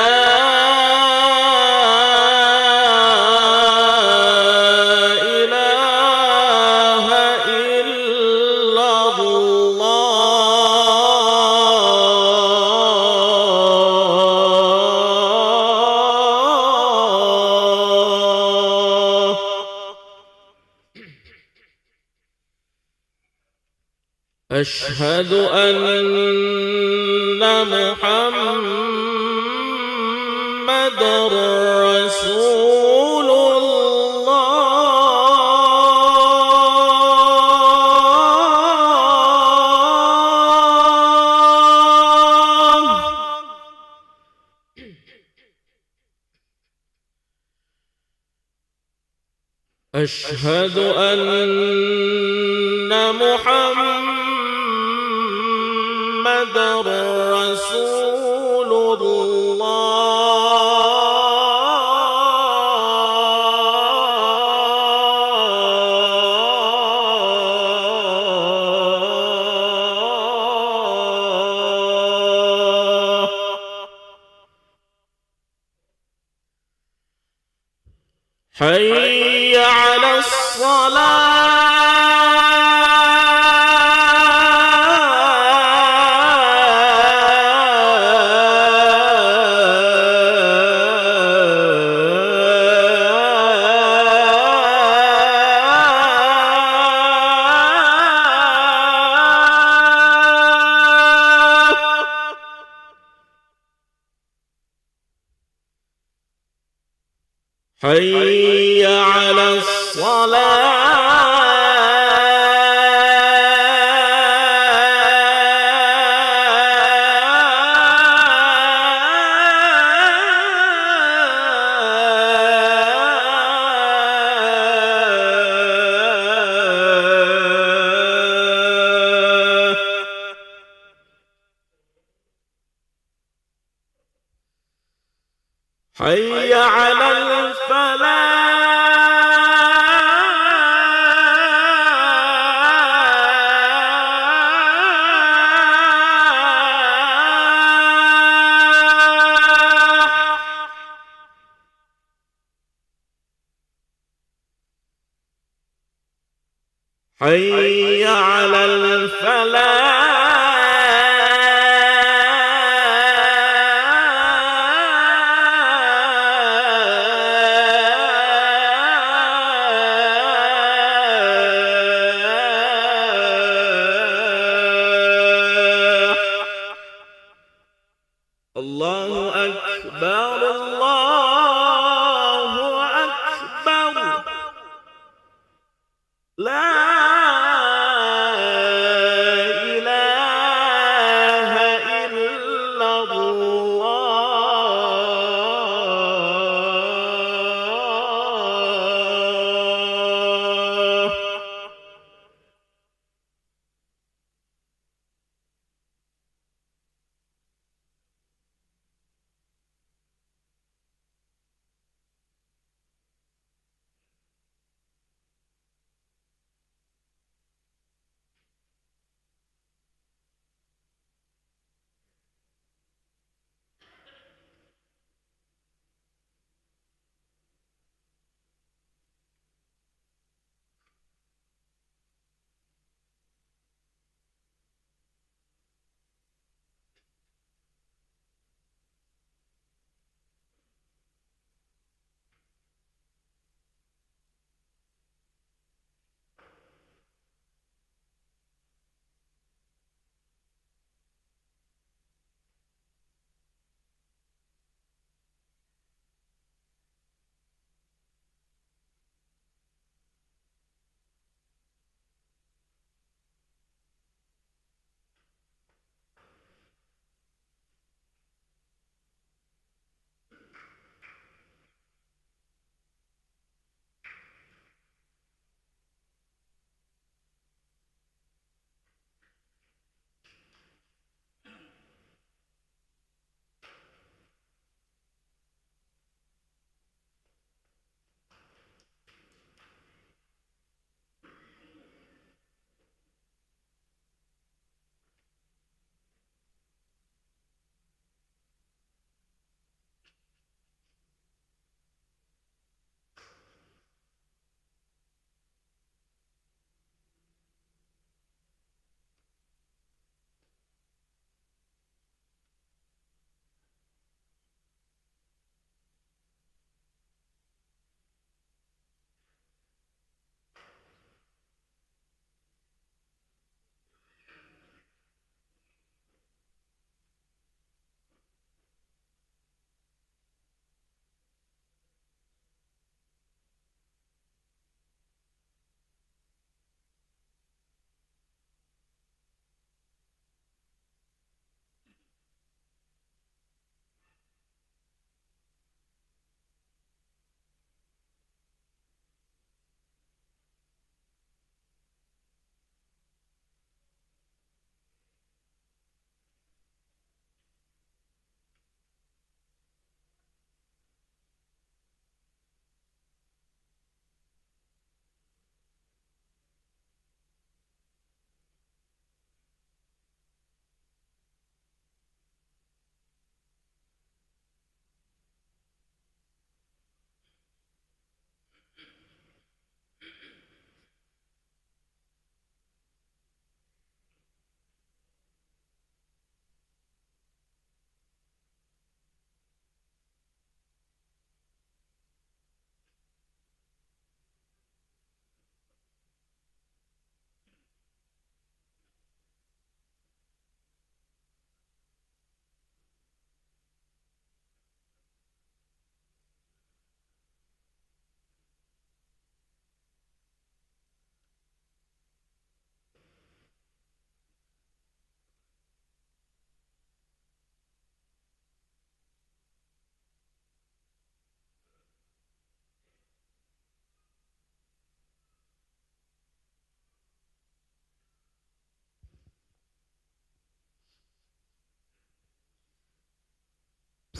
أشهد أن محمد رسول الله أشهد أن محمد رسول الله حي على الصلاة حي على الصلاة حي على الفلاح حي على الفلاح الله أكبر الله أكبر لا إله إلا الله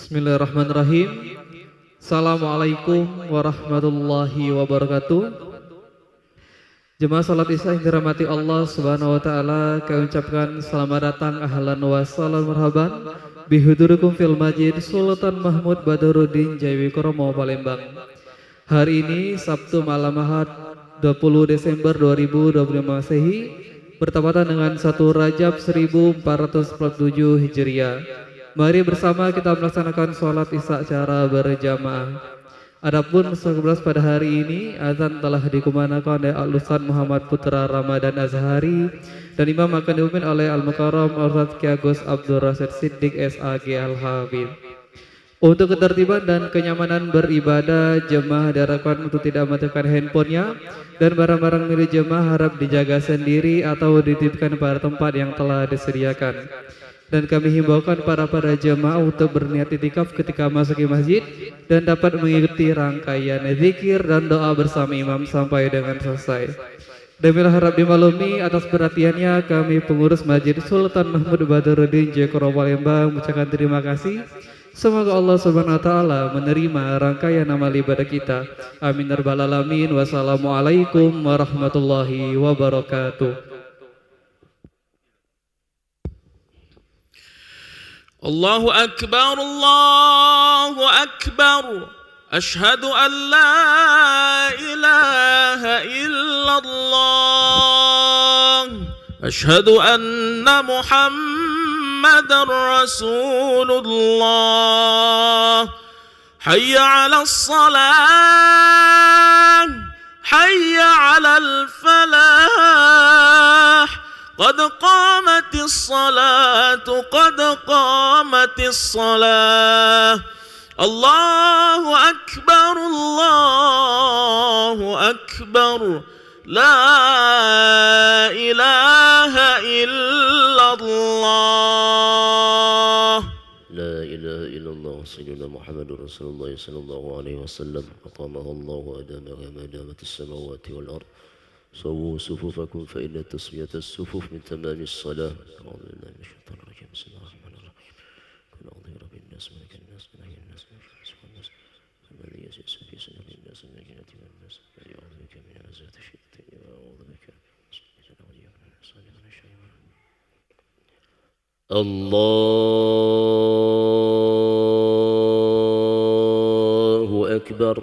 Bismillahirrahmanirrahim. Assalamualaikum warahmatullahi wabarakatuh. Jemaah salat Isya yang dirahmati Allah Subhanahu wa taala, kami ucapkan selamat datang ahlan wa sahlan marhaban bihudurikum fil Masjid Sultan Mahmud Badruddin Jawi Kromo Palembang. Hari ini Sabtu malam Ahad 20 Desember 2025 Masehi bertepatan dengan 1 Rajab 1447 Hijriah. Mari bersama kita melaksanakan sholat Isya secara berjamaah. Adapun 11 pada hari ini azan telah dikumandangkan oleh Al-Ustaz Muhammad Putra Ramadan Azhari dan imam akan dipimpin oleh Al-Mukarram Ustaz Ki Agus Abdul Rasyid Siddiq SAG Al-Hafidh. Untuk ketertiban dan kenyamanan beribadah, jemaah diharapkan untuk tidak mematikan handphonenya dan barang-barang milik jemaah harap dijaga sendiri atau dititipkan pada tempat yang telah disediakan. Dan kami himbaukan para jemaah untuk berniat itikaf ketika masuki masjid dan dapat mengikuti rangkaian zikir dan doa bersama imam sampai dengan selesai. Demikian harap dimaklumi atas perhatiannya kami pengurus Masjid Sultan Mahmud Badruddin Jawi Kromo Palembang mengucapkan terima kasih. Semoga Allah Subhanahu wa taala menerima rangkaian amal ibadah kita. Amin ya rabbal alamin. Wassalamualaikum warahmatullahi wabarakatuh. الله أكبر الله أكبر أشهد أن لا إله إلا الله أشهد أن محمدا رسول الله حي على الصلاة حي على الفلاح قد قامت الصلاة قد قامت الصلاة الله أكبر الله أكبر لا إله إلا الله لا إله إلا الله سيدنا محمد رسول الله صلى الله عليه وسلم أقامه الله وأدامها ما دامت السماوات والأرض صووا صفوفكم فإن تسوية الصفوف من تمام الصلاة. أعوذ بالله من الشيطان الرجيم. بسم الله الرحمن الرحيم. قل أعوذ برب الناس ملك الناس إله الناس من شر الناس الذي يسوس في صدور الناس من الجنة والناس الذي أعوذ بك من همزات الشياطين وأعوذ بك الله أكبر.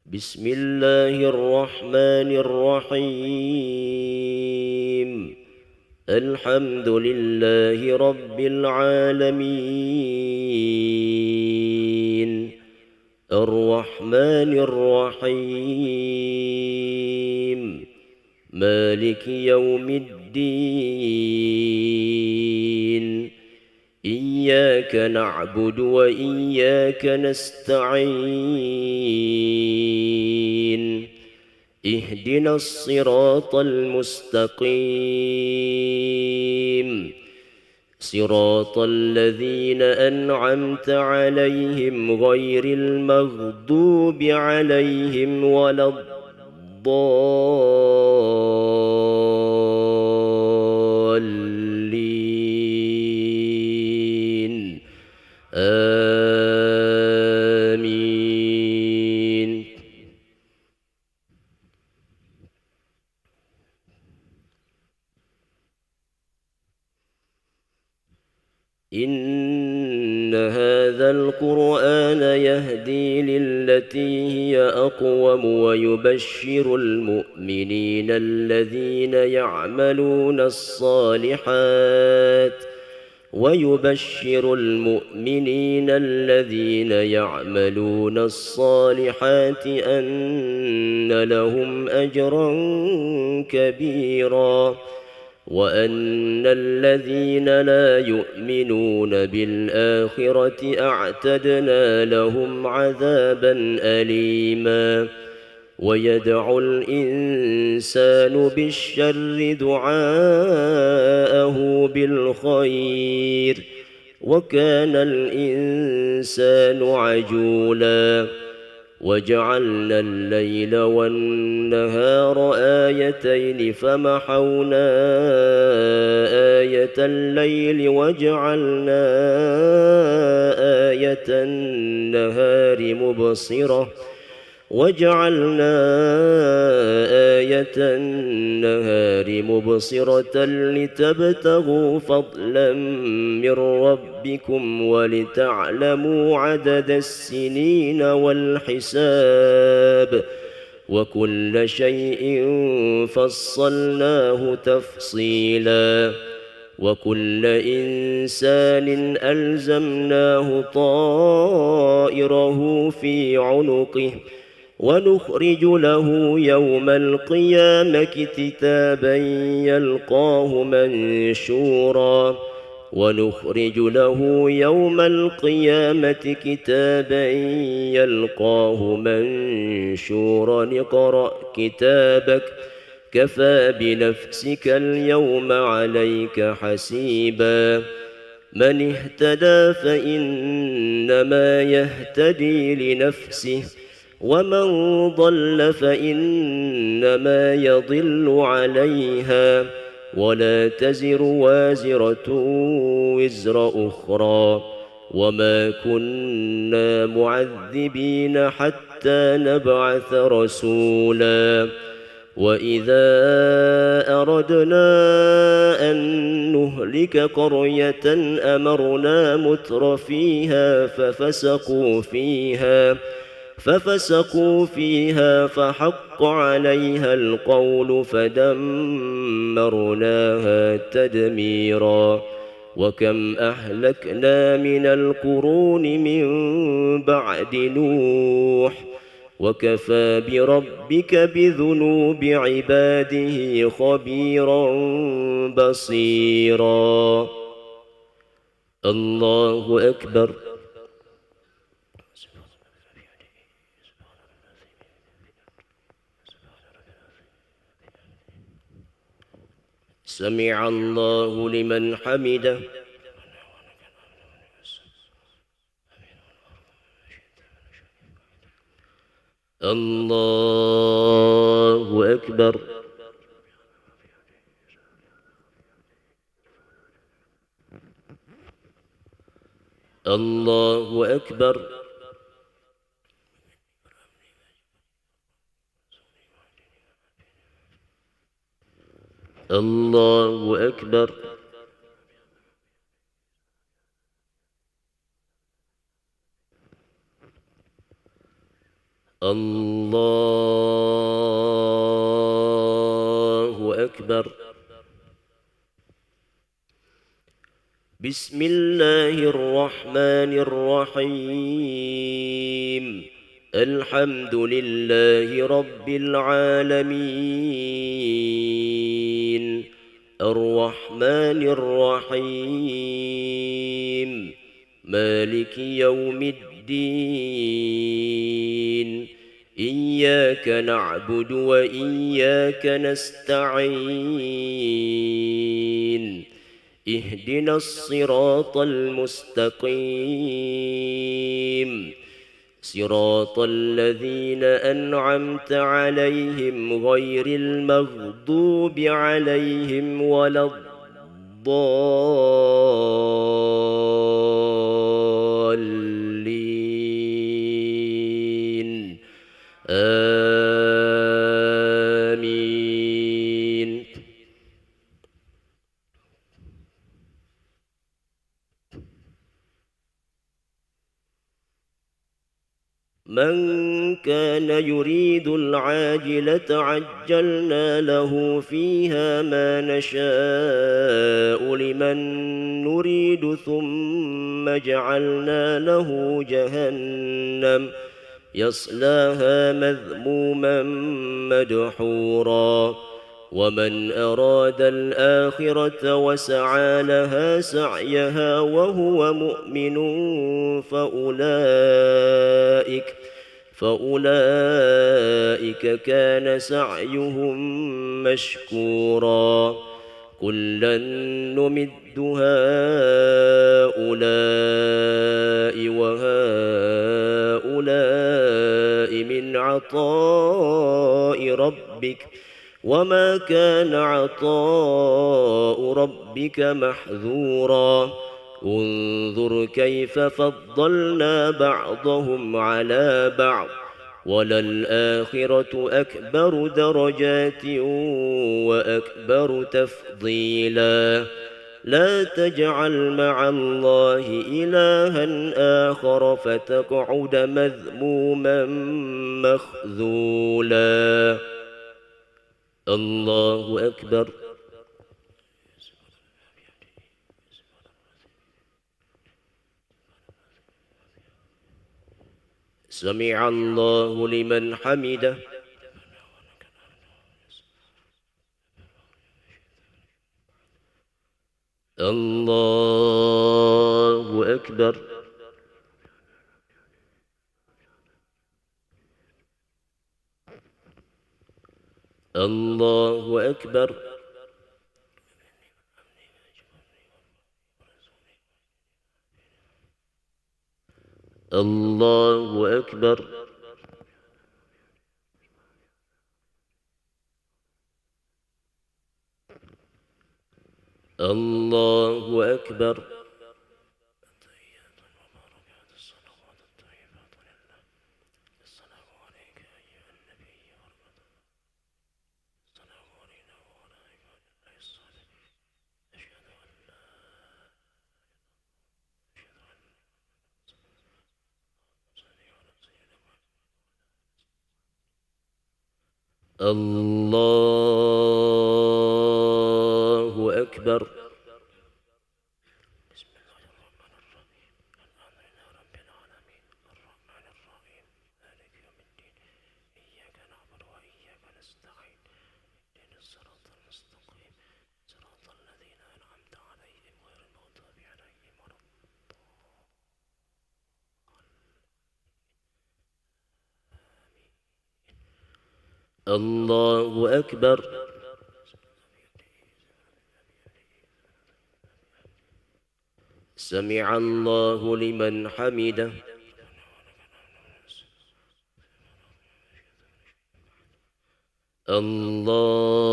بسم الله الرحمن الرحيم الحمد لله رب العالمين الرحمن الرحيم مالك يوم الدين إياك نعبد وإياك نستعين اهدنا الصراط المستقيم صراط الذين أنعمت عليهم غير المغضوب عليهم ولا الضالين آمين. إن هذا القرآن يهدي للتي هي أقوم ويبشر المؤمنين الذين يعملون الصالحات أن لهم أجرا كبيرا وأن الذين لا يؤمنون بالآخرة أعتدنا لهم عذابا أليما. ويدعو الإنسان بالشر دعاءه بالخير وكان الإنسان عجولا وجعلنا الليل والنهار آيتين فمحونا آية الليل وجعلنا آية النهار مبصرة لتبتغوا فضلا من ربكم ولتعلموا عدد السنين والحساب وكل شيء فصلناه تفصيلا وكل إنسان ألزمناه طائره في عنقه ونخرج له يوم القيامة كتابا يلقاه منشورا اقرأ كتابك كفى بنفسك اليوم عليك حسيبا من اهتدى فإنما يهتدي لنفسه ومن ضل فإنما يضل عليها ولا تزر وازرة وزر أخرى وما كنا معذبين حتى نبعث رسولا وإذا أردنا أن نهلك قرية أمرنا متر فيها ففسقوا فيها فحق عليها القول فدمرناها تدميرا وكم أهلكنا من القرون من بعد نوح وكفى بربك بذنوب عباده خبيرا بصيرا الله أكبر سمع الله لمن حمده الله أكبر الله أكبر الله أكبر الله أكبر بسم الله الرحمن الرحيم الحمد لله رب العالمين الرحمن الرحيم مالك يوم الدين إياك نعبد وإياك نستعين اهدنا الصراط المستقيم صراط الذين أنعمت عليهم غير المغضوب عليهم ولا الضالين آمين من كان يريد العاجلة عجلنا له فيها ما نشاء لمن نريد ثم جعلنا له جهنم يصلاها مذموما مدحورا ومن أراد الآخرة وسعى لها سعيها وهو مؤمن فأولئك كان سعيهم مشكورا كلا نمد هؤلاء ربك وما كان عطاء ربك محذورا انظر كيف فضلنا بعضهم على بعض وللآخرة أكبر درجات وأكبر تفضيلا لا تجعل مع الله إلها آخر فتقعد مذموما مخذولا الله أكبر سمع الله لمن حمده الله أكبر الله أكبر الله أكبر الله أكبر الله أكبر الله أكبر سمع الله لمن حمده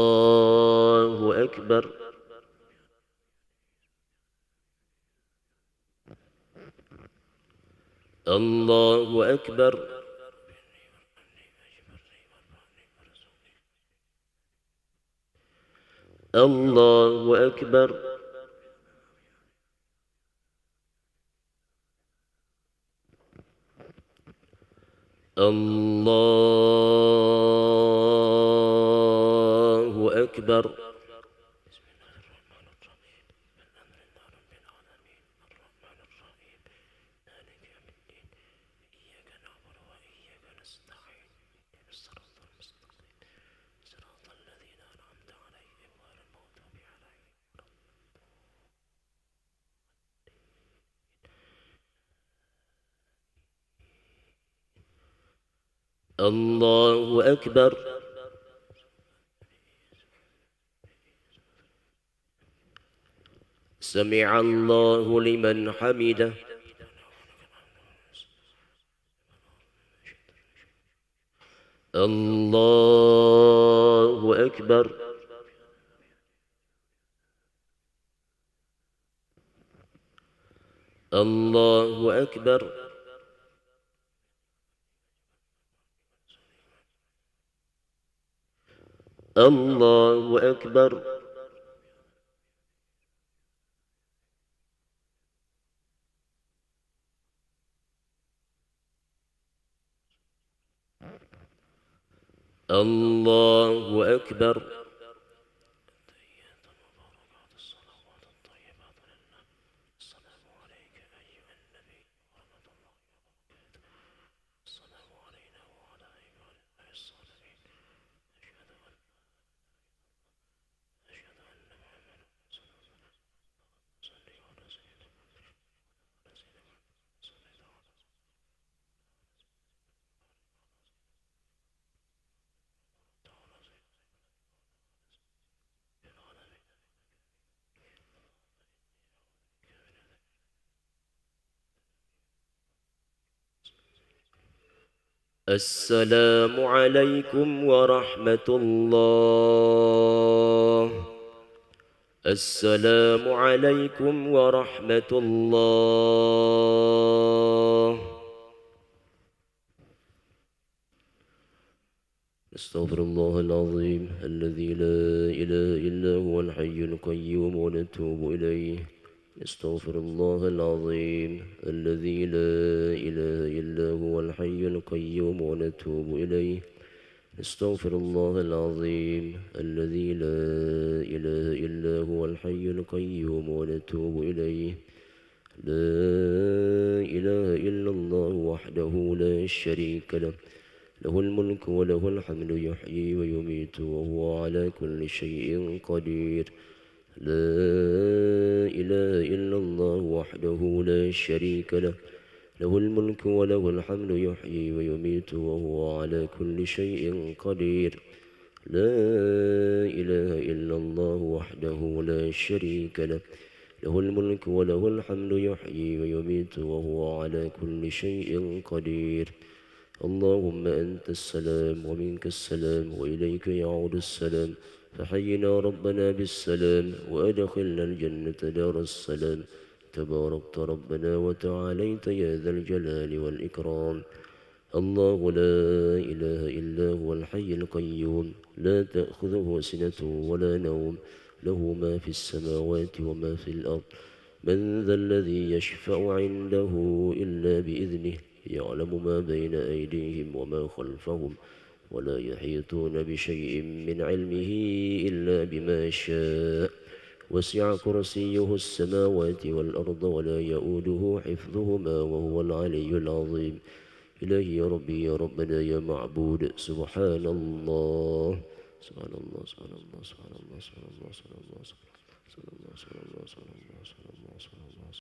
الله أكبر الله أكبر الله أكبر الله أكبر الله أكبر سمع الله لمن حمده الله أكبر الله أكبر الله أكبر الله أكبر السلام عليكم ورحمة الله. السلام عليكم ورحمة الله. نستغفر الله العظيم الذي لا إله إلا هو الحي القيوم ونتوب إليه. نستغفر الله العظيم الذي لا إله إلا هو الحي القيوم ونتوب إليه. نستغفر الله العظيم الذي لا إله إلا هو الحي القيوم ونتوب إليه. لا إله إلا الله وحده لا شريك له، له الملك وله الحمد يحيي ويميت وهو على كل شيء قدير. لا إله إلا الله وحده لا شريك له، له الملك وله الحمد يحيي ويميت وهو على كل شيء قدير. لا إله إلا الله وحده لا شريك له، له الملك وله الحمد يحيي ويميت وهو على كل شيء قدير. اللهم أنت السلام ومنك السلام وإليك يعود السلام، فحينا ربنا بالسلام وأدخلنا الجنة دار السلام. تباركت ربنا وتعاليت يا ذا الجلال والإكرام. الله لا إله إلا هو الحي القيوم، لا تأخذه سنة ولا نوم، له ما في السماوات وما في الأرض. من ذا الذي يشفع عنده إلا بإذنه، يعلم ما بين أيديهم وما خلفهم، ولا يحيطون بشيء من علمه إلا بما شاء. وسع كرسيه السماوات والأرض ولا يؤوده حفظهما وهو العلي العظيم. إلهي يا ربي يا ربنا يا معبود، سبحان الله سبحان الله سبحان الله سبحان الله سبحان الله سبحان الله سبحان الله سبحان الله سبحان الله سبحان الله سبحان الله سبحان الله.